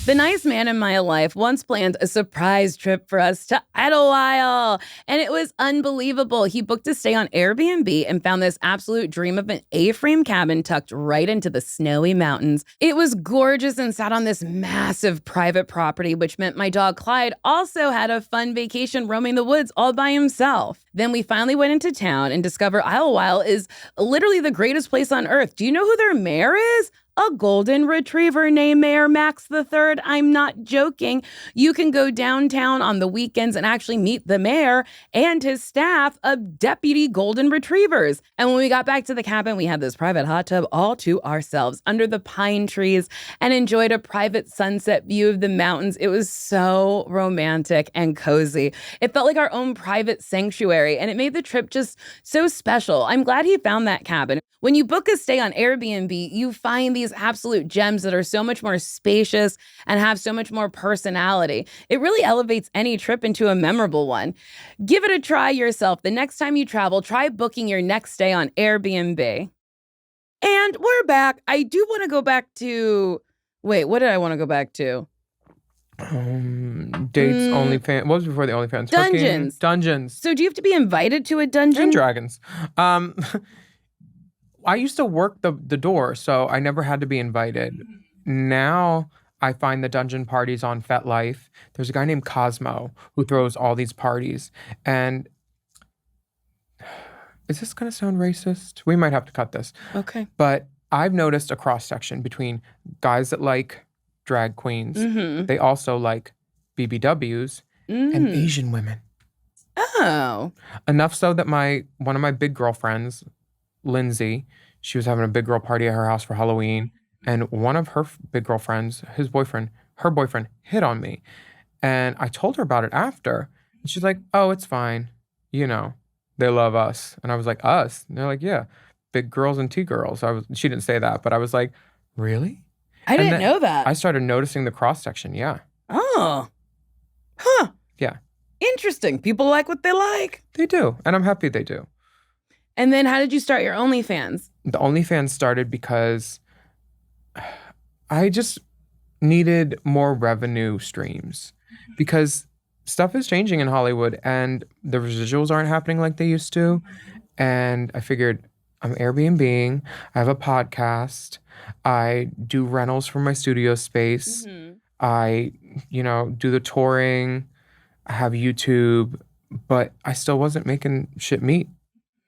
The nice man in my life once planned a surprise trip for us to Idlewild, and it was unbelievable. He booked a stay on Airbnb and found this absolute dream of an A-frame cabin tucked right into the snowy mountains. It was gorgeous and sat on this massive private property, which meant my dog Clyde also had a fun vacation roaming the woods all by himself. Then we finally went into town and discovered Idlewild is literally the greatest place on earth. Do you know who their mayor is? A golden retriever named Mayor Max III. I'm not joking. You can go downtown on the weekends and actually meet the mayor and his staff of deputy golden retrievers. And when we got back to the cabin, we had this private hot tub all to ourselves under the pine trees and enjoyed a private sunset view of the mountains. It was so romantic and cozy. It felt like our own private sanctuary, and it made the trip just so special. I'm glad he found that cabin. When you book a stay on Airbnb, you find these absolute gems that are so much more spacious and have so much more personality. It really elevates any trip into a memorable one. Give it a try yourself. The next time you travel, try booking your next stay on Airbnb. And we're back. I do want to go back to... Wait, what did I want to go back to? Dates, OnlyFans. What was before the OnlyFans? Dungeons. Dungeons. So do you have to be invited to a dungeon? And dragons. I used to work the door, so I never had to be invited. Now I find the dungeon parties on FetLife. There's a guy named Cosmo who throws all these parties. And is this going to sound racist? We might have to cut this. Okay. But I've noticed a cross-section between guys that like drag queens. Mm-hmm. They also like BBWs and Asian women. Oh. Enough so that one of my big girlfriends, Lindsay, she was having a big girl party at her house for Halloween, and one of her big girlfriends, her boyfriend hit on me. And I told her about it after. And she's like, oh, it's fine. You know, they love us. And I was like, us? And they're like, yeah, big girls and T-girls. She didn't say that, but I was like, really? I didn't know that. I started noticing the cross-section, yeah. Oh. Huh. Yeah. Interesting. People like what they like. They do, and I'm happy they do. And then how did you start your OnlyFans? The OnlyFans started because I just needed more revenue streams because stuff is changing in Hollywood and the residuals aren't happening like they used to. And I figured I'm Airbnb-ing, I have a podcast, I do rentals for my studio space, I, do the touring, I have YouTube, but I still wasn't making shit meet.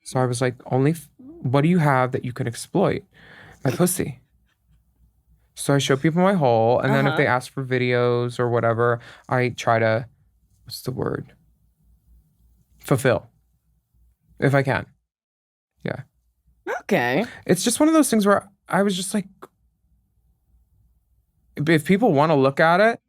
So I was like, what do you have that you can exploit? My pussy. So I show people my hole, and then if they ask for videos or whatever, I try to, what's the word? Fulfill. If I can. Yeah. Okay. It's just one of those things where I was just like, if people want to look at it,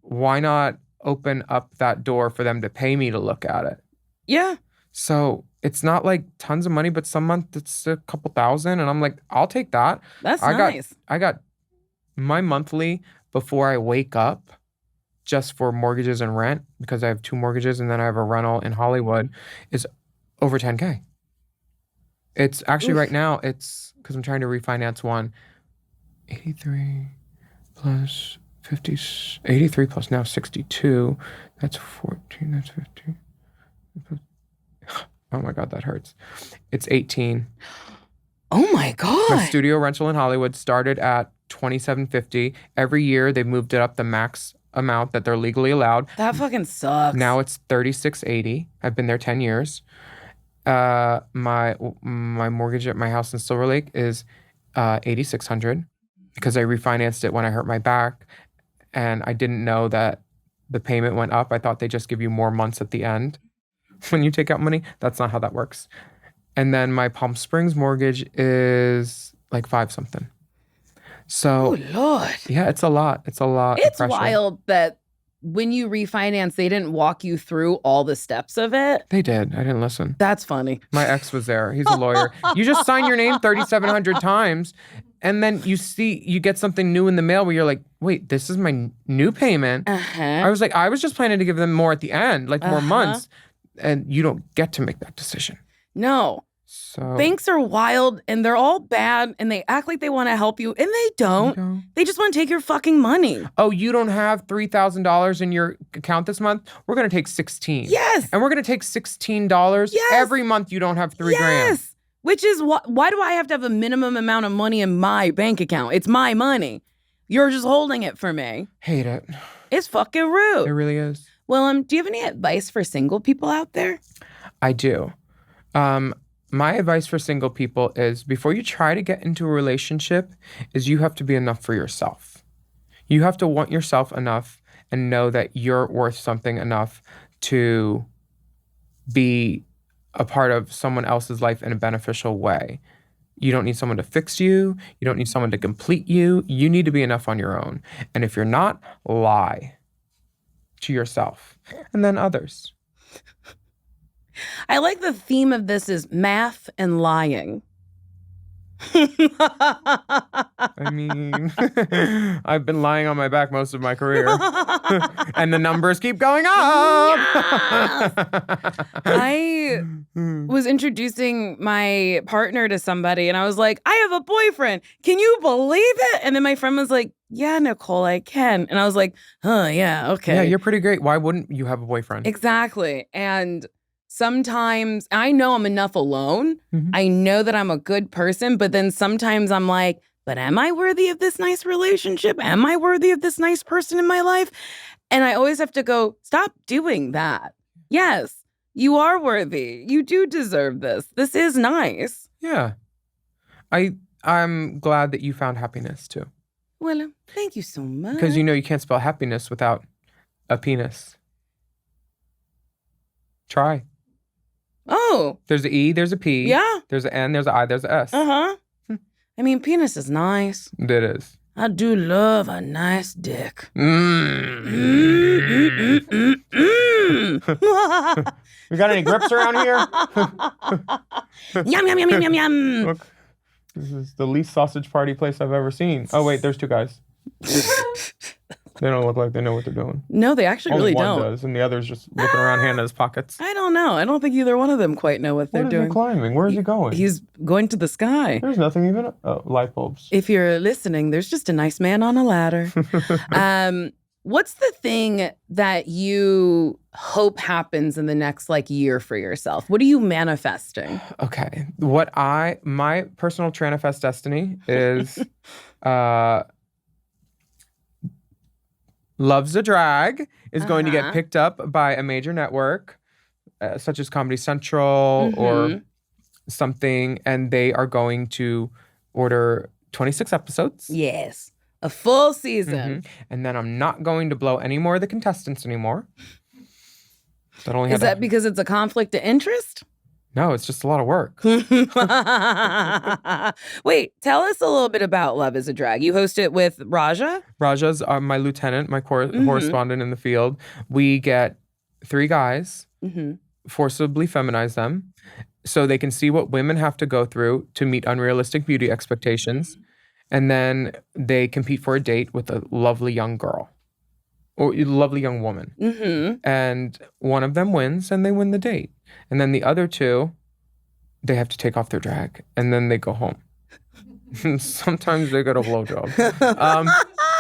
why not open up that door for them to pay me to look at it? Yeah. So it's not like tons of money, but some month it's a couple thousand, and I'm like, I'll take that. That's nice. I got my monthly before I wake up, just for mortgages and rent, because I have 2 mortgages and then I have a rental in Hollywood, is over 10K. It's actually right now, it's because I'm trying to refinance one, 83 plus 50, 83 plus now 62. That's 14, that's 15. Oh my God, that hurts. It's 18. Oh my God. My studio rental in Hollywood started at $2,750. Every year they moved it up the max amount that they're legally allowed. That fucking sucks. Now it's $3,680. I've been there 10 years. My mortgage at my house in Silver Lake is $8,600 because I refinanced it when I hurt my back, and I didn't know that the payment went up. I thought they just give you more months at the end when you take out money. That's not how that works. And then my Palm Springs mortgage is like 5 something. So, oh Lord. Yeah, it's a lot. It's a lot. It's wild that when you refinance, they didn't walk you through all the steps of it. They did. I didn't listen. That's funny. My ex was there. He's a lawyer. You just sign your name 3,700 times, and then you get something new in the mail where you're like, wait, this is my new payment. I was like, I was just planning to give them more at the end, like more months, and you don't get to make that decision. No. So banks are wild, and they're all bad, and they act like they want to help you, and they don't. They just want to take your fucking money. Oh, you don't have $3,000 in your account this month? We're going to take $16. Yes. And we're going to take $16 every month you don't have $3,000. Yes. Which is, why do I have to have a minimum amount of money in my bank account? It's my money. You're just holding it for me. Hate it. It's fucking rude. It really is. Willam, do you have any advice for single people out there? I do. My advice for single people is, before you try to get into a relationship, is you have to be enough for yourself. You have to want yourself enough and know that you're worth something enough to be a part of someone else's life in a beneficial way. You don't need someone to fix you. You don't need someone to complete you. You need to be enough on your own. And if you're not, lie to yourself and then others. I like the theme of this is math and lying. I mean, I've been lying on my back most of my career. And the numbers keep going up. I was introducing my partner to somebody, and I was like, I have a boyfriend. Can you believe it? And then my friend was like, yeah, Nicole, I can. And I was like, oh, yeah, okay. Yeah, you're pretty great. Why wouldn't you have a boyfriend? Exactly. And sometimes I know I'm enough alone. I know that I'm a good person, but then sometimes I'm like, but am I worthy of this nice relationship? Am I worthy of this nice person in my life? And I always have to go, stop doing that. Yes, you are worthy. You do deserve this. This is nice. Yeah. I'm glad that you found happiness too. Willam, thank you so much. Because you know you can't spell happiness without a penis. Try. Oh. There's an E, there's a P. Yeah. There's an N, there's an I, there's an S. I mean, penis is nice. It is. I do love a nice dick. We got any grips around here? Yum, yum, yum, yum, yum, yum. Look, this is the least sausage party place I've ever seen. Oh, wait, there's 2 guys. They don't look like they know what they're doing. No, they actually Only really one don't. does, and the other's just looking around Hannah's pockets. I don't know. I don't think either one of them quite know what they're What is doing. he climbing? Where is he going? He's going to the sky. There's nothing even. Oh, light bulbs. If you're listening, there's just a nice man on a ladder. What's the thing that you hope happens in the next year for yourself? What are you manifesting? Okay. My personal Tranifest destiny is Loves a Drag is going to get picked up by a major network, such as Comedy Central or something, and they are going to order 26 episodes. Yes. A full season. And then I'm not going to blow any more of the contestants anymore. Is that because it's a conflict of interest? No, it's just a lot of work. Wait, tell us a little bit about Love is a Drag. You host it with Raja? Raja's my lieutenant, my correspondent in the field. We get 3 guys, forcibly feminize them, so they can see what women have to go through to meet unrealistic beauty expectations. And then they compete for a date with a lovely young girl or a lovely young woman. And one of them wins and they win the date. And then the other 2, they have to take off their drag and then they go home. Sometimes they get a blowjob.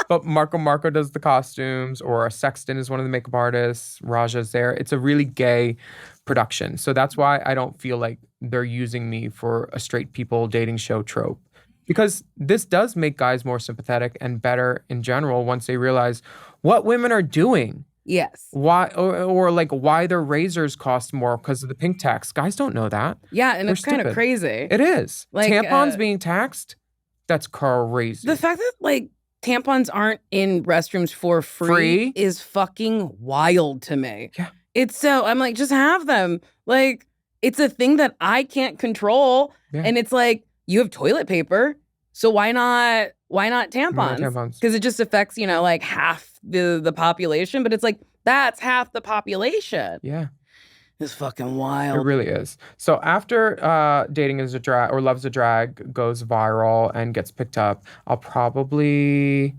But Marco does the costumes, or a Sexton is one of the makeup artists. Raja's there. It's a really gay production. So that's why I don't feel like they're using me for a straight people dating show trope. Because this does make guys more sympathetic and better in general once they realize what women are doing. Yes. Why or like why their razors cost more because of the pink tax. Guys don't know that. Yeah, and They're it's kind of stupid. crazy. It is. Like, tampons being taxed, that's crazy. The fact that like tampons aren't in restrooms for free is fucking wild to me. Yeah. It's so, I'm like, just have them. Like, it's a thing that I can't control. Yeah. And it's like, you have toilet paper, so why not tampons? Because it just affects, like half the population. But it's like, that's half the population. Yeah. It's fucking wild. It really is. So after Dating is a Drag or Love's a Drag goes viral and gets picked up, I'll probably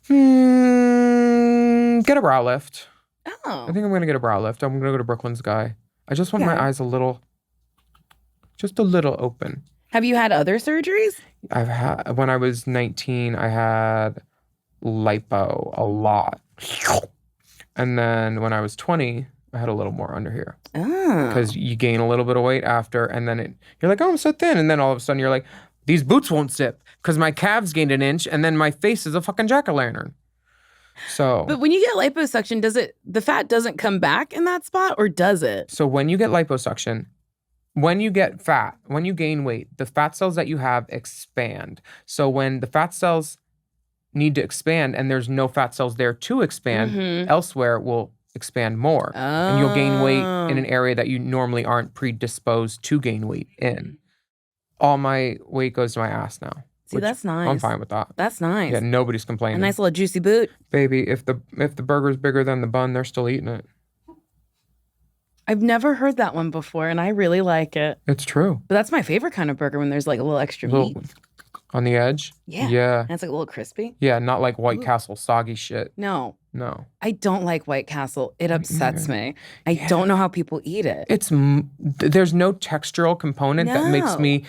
get a brow lift. Oh. I think I'm going to get a brow lift. I'm going to go to Brooklyn's Guy. I just want my eyes just a little open. Have you had other surgeries? When I was 19, I had lipo a lot. And then when I was 20, I had a little more under here. Oh. Because you gain a little bit of weight after, and then you're like, oh, I'm so thin. And then all of a sudden you're like, these boots won't zip because my calves gained an inch, and then my face is a fucking jack-o'-lantern. So. But when you get liposuction, the fat doesn't come back in that spot, or does it? So when you get liposuction, when you get fat, when you gain weight, the fat cells that you have expand. So when the fat cells need to expand and there's no fat cells there to expand, elsewhere will expand more. Oh. And you'll gain weight in an area that you normally aren't predisposed to gain weight in. All my weight goes to my ass now. See, that's nice. I'm fine with that. That's nice. Yeah, nobody's complaining. A nice little juicy boot. Baby, if the burger's bigger than the bun, they're still eating it. I've never heard that one before, and I really like it. It's true. But that's my favorite kind of burger, when there's like a little extra meat. On the edge? Yeah. Yeah. And it's like a little crispy. Yeah, not like White Castle soggy shit. No. I don't like White Castle. It upsets me. I don't know how people eat it. There's no textural component that makes me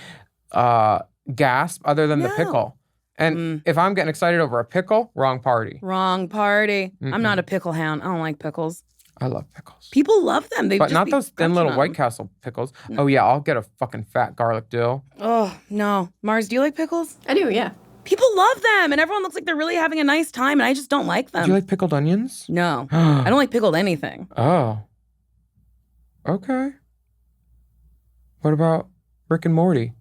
gasp other than the pickle. And if I'm getting excited over a pickle, wrong party. Wrong party. I'm not a pickle hound. I don't like pickles. I love pickles. People love them. But not those thin little White Castle pickles. No. Oh, yeah, I'll get a fucking fat garlic dill. Oh, no. Mars, do you like pickles? I do, yeah. People love them, and everyone looks like they're really having a nice time, and I just don't like them. Do you like pickled onions? No. I don't like pickled anything. Oh. Okay. What about Rick and Morty?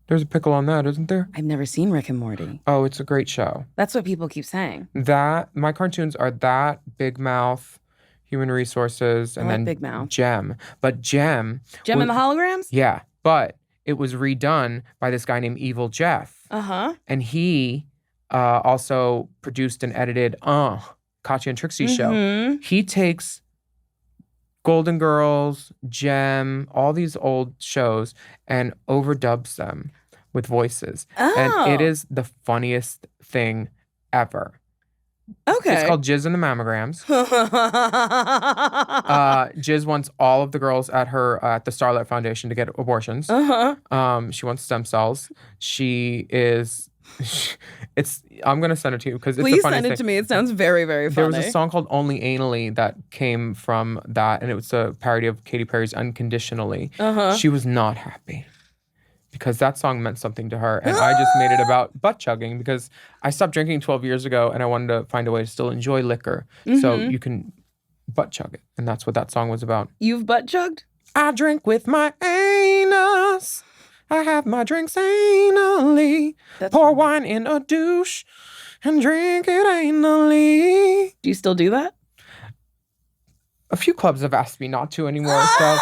There's a pickle on that, isn't there? I've never seen Rick and Morty. Oh, it's a great show. That's what people keep saying. My cartoons are that, Big Mouth, Human Resources, and then Big Mouth. Gem. But Gem and the Holograms? Yeah, but it was redone by this guy named Evil Jeff. Uh-huh. And he also produced and edited Katya and Trixie's show. He takes Golden Girls, Gem, all these old shows, and overdubs them with voices. Oh. And it is the funniest thing ever. Okay. It's called Jizz and the Mammograms. Jizz wants all of the girls at the Starlight Foundation to get abortions. She wants stem cells. I'm gonna send it to you because it's Please the funniest send it thing. to me. It sounds very, very funny. There was a song called Only Anally that came from that, and it was a parody of Katy Perry's Unconditionally. She was not happy. because that song meant something to her. And I just made it about butt chugging because I stopped drinking 12 years ago and I wanted to find a way to still enjoy liquor. So you can butt chug it. And that's what that song was about. You've butt chugged? I drink with my anus. I have my drinks anally. Pour wine in a douche and drink it anally. Do you still do that? A few clubs have asked me not to anymore, so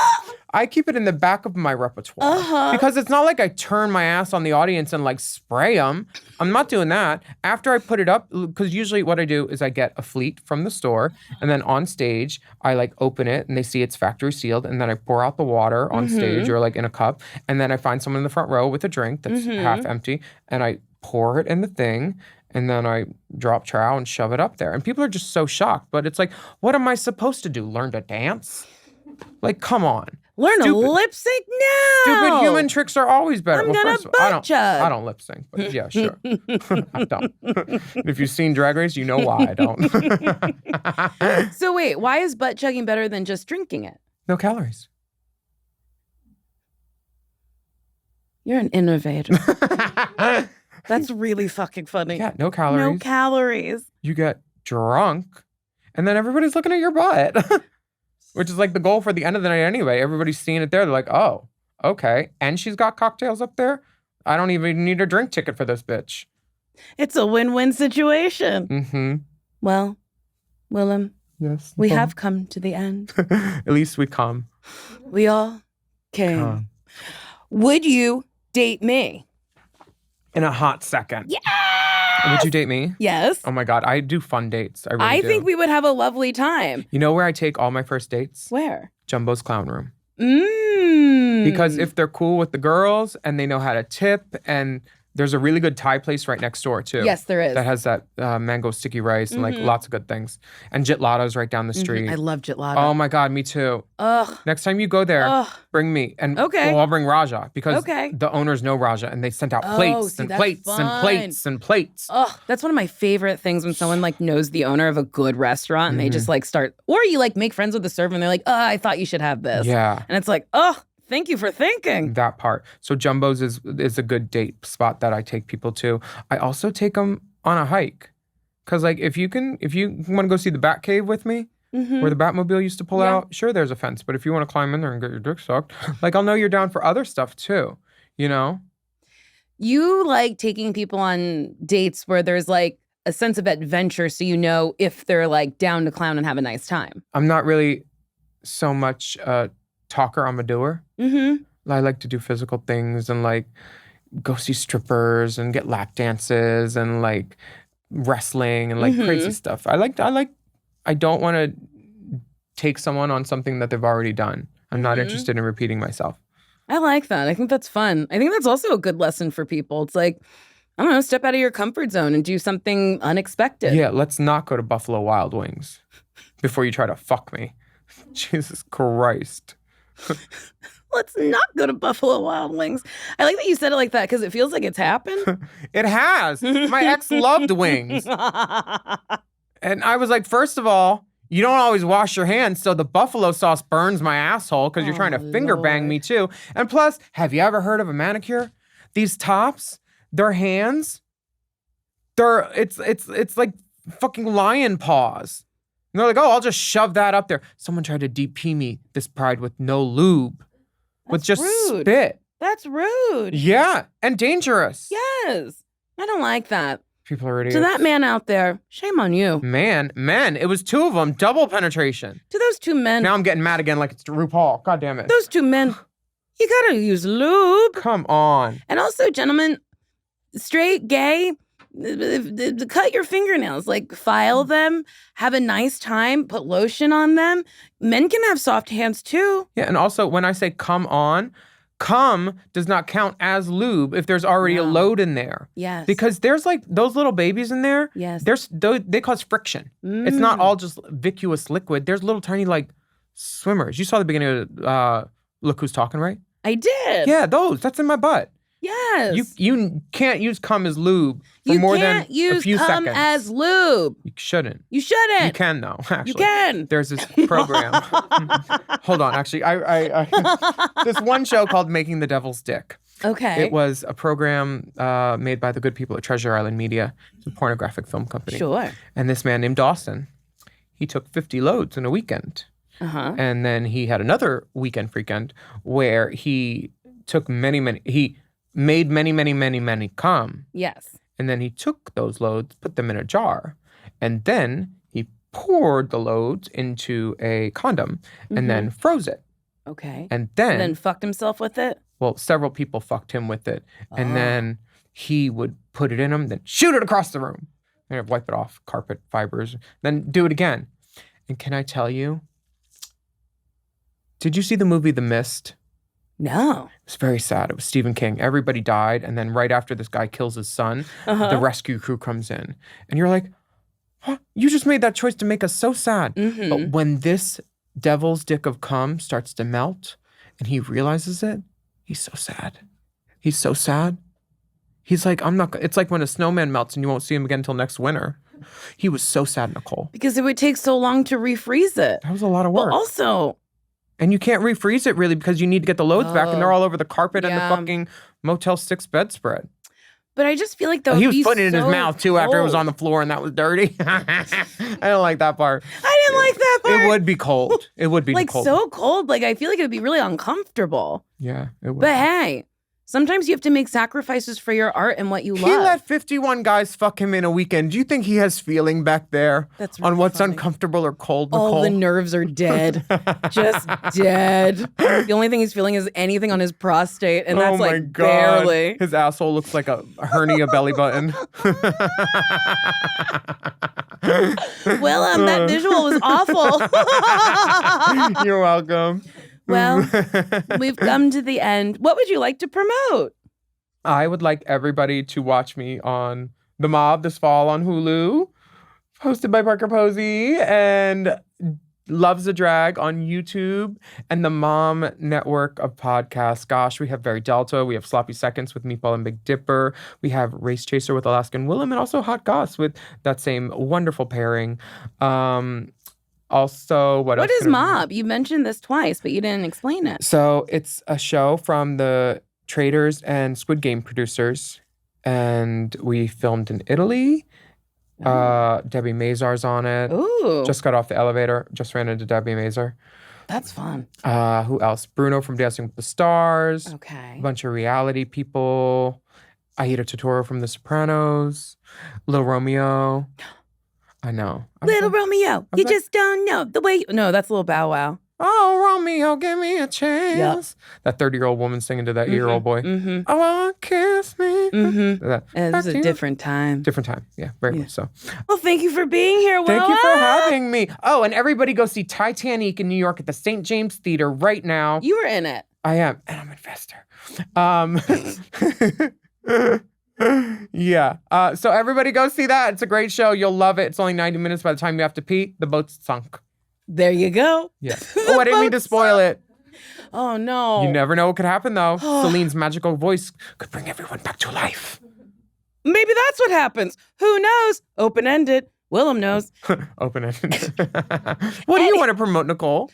I keep it in the back of my repertoire. Because it's not like I turn my ass on the audience and like spray them. I'm not doing that. After I put it up, because usually what I do is I get a fleet from the store, and then on stage, I like open it and they see it's factory sealed, and then I pour out the water on stage or like in a cup, and then I find someone in the front row with a drink that's half empty, and I pour it in the thing, and then I drop trow and shove it up there. And people are just so shocked. But it's like, what am I supposed to do? Learn to dance? Like, come on. Learn to lip sync now. Stupid human tricks are always better. I'm gonna butt chug. I don't lip sync, but yeah, sure. I don't. If you've seen Drag Race, you know why I don't. So wait, why is butt chugging better than just drinking it? No calories. You're an innovator. That's really fucking funny. Yeah, no calories. No calories. You get drunk, and then everybody's looking at your butt, which is like the goal for the end of the night anyway. Everybody's seeing it there. They're like, oh, okay. And she's got cocktails up there. I don't even need a drink ticket for this bitch. It's a win-win situation. Mm-hmm. Well, Willam, yes, we have come to the end. At least we come. We all came. Would you date me? In a hot second. Yes! Would you date me? Yes. Oh my God, I do fun dates. I really do. think we would have a lovely time. You know where I take all my first dates? Where? Jumbo's Clown Room. Mm. Because if they're cool with the girls and they know how to tip, and there's a really good Thai place right next door too. Yes, there is. That has that mango sticky rice and like lots of good things. And Jitlato's right down the street. I love Jitlado. Oh my God, me too. Ugh. Next time you go there, Ugh. bring me. And Okay. well, I'll bring Raja because Okay. the owners know Raja and they sent out plates see, and that's plates and fun. plates and plates. Ugh, that's one of my favorite things when someone like knows the owner of a good restaurant and they just like start, or you like make friends with the server and they're like, oh, I thought you should have this. Yeah. And it's like, oh, thank you for thinking. That part. So Jumbo's is a good date spot that I take people to. I also take them on a hike. Because like if you want to go see the Bat Cave with me, where the Batmobile used to pull out, sure, there's a fence. But if you want to climb in there and get your dick sucked, like I'll know you're down for other stuff too, you know? You like taking people on dates where there's like a sense of adventure so you know if they're like down to clown and have a nice time. I'm not really so much a talker, I'm a doer. I like to do physical things and like go see strippers and get lap dances and like wrestling and like crazy stuff. I don't want to take someone on something that they've already done. I'm not interested in repeating myself. I like that. I think that's fun. I think that's also a good lesson for people. It's like, I don't know, step out of your comfort zone and do something unexpected. Yeah, let's not go to Buffalo Wild Wings before you try to fuck me. Jesus Christ. Let's not go to Buffalo Wild Wings. I like that you said it like that because it feels like it's happened. It has. My ex loved wings. And I was like, first of all, you don't always wash your hands, so the buffalo sauce burns my asshole because you're trying to finger bang me too. And plus, have you ever heard of a manicure? These tops, their hands, it's like fucking lion paws. And they're like, oh, I'll just shove that up there. Someone tried to DP me this pride with no lube. With just rude. spit. That's rude. Yeah, and dangerous. Yes. I don't like that. People are idiots. To that man out there, shame on you. Men, it was two of them, double penetration. To those two men. Now I'm getting mad again like it's RuPaul. God damn it. Those two men, you gotta use lube. Come on. And also, gentlemen, straight, gay, cut your fingernails, like file them, have a nice time, put lotion on them. Men can have soft hands too. Yeah, and also when I say come on, cum does not count as lube if there's already a load in there. Yes. Because there's like those little babies in there. Yes. They cause friction. It's not all just viscous liquid. There's little tiny like swimmers. You saw the beginning of Look Who's Talking, right? I did. Yeah, that's in my butt. Yes. You can't use cum as lube for more than a few seconds. You can't use cum as lube. You shouldn't. You shouldn't. You can though, actually. You can. There's this program. Hold on, actually, I this one show called Making the Devil's Dick. Okay. It was a program made by the good people at Treasure Island Media. It's a pornographic film company. Sure. And this man named Dawson, he took 50 loads in a weekend. Uh-huh. And then he had another weekend where he took he made many come. Yes. And then he took those loads, put them in a jar. And then he poured the loads into a condom and then froze it. Okay. And then fucked himself with it? Well, several people fucked him with it. And then he would put it in him, then shoot it across the room. And wipe it off, carpet fibers, then do it again. And can I tell you, did you see the movie The Mist? No. It's very sad. It was Stephen King. Everybody died. And then right after this guy kills his son, the rescue crew comes in. And you're like, huh, you just made that choice to make us so sad. Mm-hmm. But when this devil's dick of cum starts to melt and he realizes it, he's so sad. He's so sad. He's like, it's like when a snowman melts and you won't see him again until next winter. He was so sad, Nicole. Because it would take so long to refreeze it. That was a lot of work. Well, also... And you can't refreeze it really because you need to get the loads back and they're all over the carpet and the yeah. fucking Motel 6 bedspread. But I just feel like He was putting it in his mouth too after it was on the floor and that was dirty. I don't like that part. I didn't like that part. It would be cold. It would be like cold. so cold. Like I feel like it would be really uncomfortable. Yeah, it would. But hey, sometimes you have to make sacrifices for your art and what you love. He let 51 guys fuck him in a weekend. Do you think he has feeling back there That's on really what's funny. uncomfortable or cold, Nicole? All the nerves are dead. Just dead. The only thing he's feeling is anything on his prostate, and that's oh my like God. barely. His asshole looks like a hernia belly button. Willam, that visual was awful. You're welcome. Well, we've come to the end. What would you like to promote? I would like everybody to watch me on The Mob this fall on Hulu, hosted by Parker Posey, and Loves a Drag on YouTube, and the Mom Network of podcasts. Gosh, we have Very Delta, we have Sloppy Seconds with Meatball and Big Dipper, we have Race Chaser with Alaskan Willam, and also Hot Goss with that same wonderful pairing. Also, what else? What is Mob? You mentioned this twice, but you didn't explain it. So it's a show from the Traders and Squid Game producers, and we filmed in Italy. Debbie Mazar's on it. Ooh. Just got off the elevator. Just ran into Debbie Mazar. That's fun. Who else? Bruno from Dancing with the Stars. Okay. A bunch of reality people. Aida Totoro from The Sopranos. Lil Romeo. I know. Little Romeo, you just don't know the way. No, that's Little Bow Wow. Oh, Romeo, give me a chance. Yep. That 30-year-old woman singing to that 8-year-old boy. Mm-hmm. Oh, kiss me. Mm-hmm. It was a different time. Different time. Yeah, very much so. Well, thank you for being here, Willam. Thank you for having me. Oh, and everybody go see Titanic in New York at the St. James Theater right now. You were in it. I am, and I'm an investor. Yeah. So everybody go see that. It's a great show. You'll love it. It's only 90 minutes. By the time you have to pee, the boat's sunk. There you go. Yeah. Oh, I didn't mean to spoil it. Oh, no. You never know what could happen, though. Celine's magical voice could bring everyone back to life. Maybe that's what happens. Who knows? Open-ended. Willam knows. Open-ended. What do you want to promote, Nicole?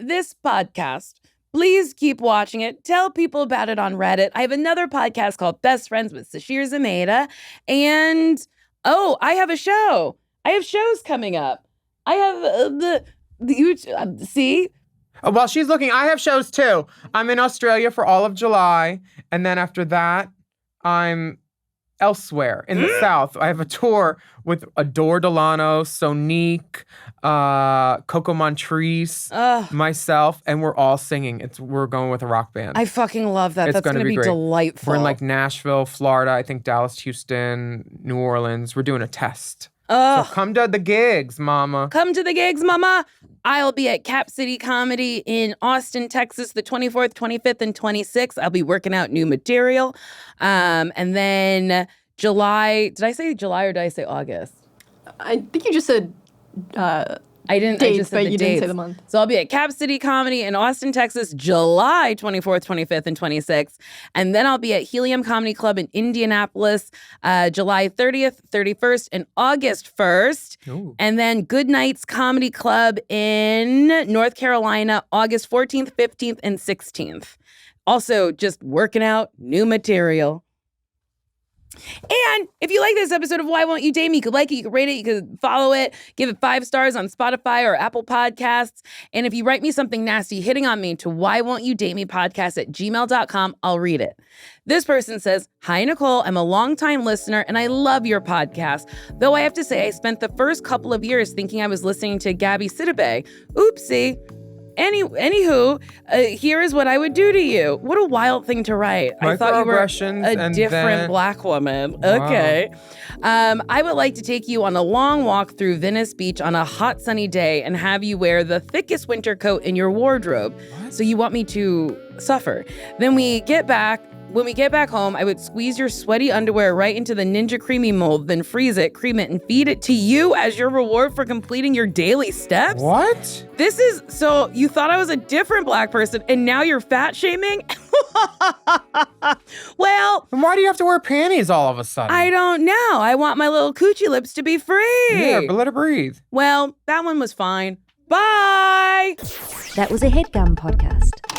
This podcast. Please keep watching it. Tell people about it on Reddit. I have another podcast called Best Friends with Sashir Zameda. And, I have a show. I have shows coming up. I have the YouTube. See? While she's looking, I have shows too. I'm in Australia for all of July. And then after that, I'm elsewhere in the South. I have a tour with Adore Delano, Sonique, Coco Montrese, myself, and we're all singing. We're going with a rock band. I fucking love that. That's going to be great. delightful. We're in like Nashville, Florida, I think Dallas, Houston, New Orleans. We're doing a test. So come to the gigs, mama. Come to the gigs, mama. I'll be at Cap City Comedy in Austin, Texas, the 24th, 25th, and 26th. I'll be working out new material. And then July, did I say July or did I say August? I think you just said I didn't. dates, I just said but the you dates. didn't say the month. So I'll be at Cap City Comedy in Austin, Texas, July 24th, 25th, and 26th. And then I'll be at Helium Comedy Club in Indianapolis, July 30th, 31st, and August 1st. Ooh. And then Good Nights Comedy Club in North Carolina, August 14th, 15th, and 16th. Also, just working out new material. And if you like this episode of Why Won't You Date Me, you could like it, you could rate it, you could follow it, give it 5 stars on Spotify or Apple Podcasts. And if you write me something nasty hitting on me to whywontyoudatemepodcast@gmail.com, I'll read it. This person says, "Hi, Nicole. I'm a longtime listener and I love your podcast. Though I have to say I spent the first couple of years thinking I was listening to Gabby Sidibe. Oopsie. Anywho, here is what I would do to you." What a wild thing to write. I thought you were a different Black woman. Okay. Wow. I would like to take you on a long walk through Venice Beach on a hot sunny day and have you wear the thickest winter coat in your wardrobe. What? So you want me to suffer. When we get back home, I would squeeze your sweaty underwear right into the Ninja Creamy mold, then freeze it, cream it, and feed it to you as your reward for completing your daily steps? What? So you thought I was a different Black person and now you're fat shaming? Well, And why do you have to wear panties all of a sudden? I don't know. I want my little coochie lips to be free. Yeah, but let it breathe. Well, that one was fine. Bye. That was a HeadGum podcast.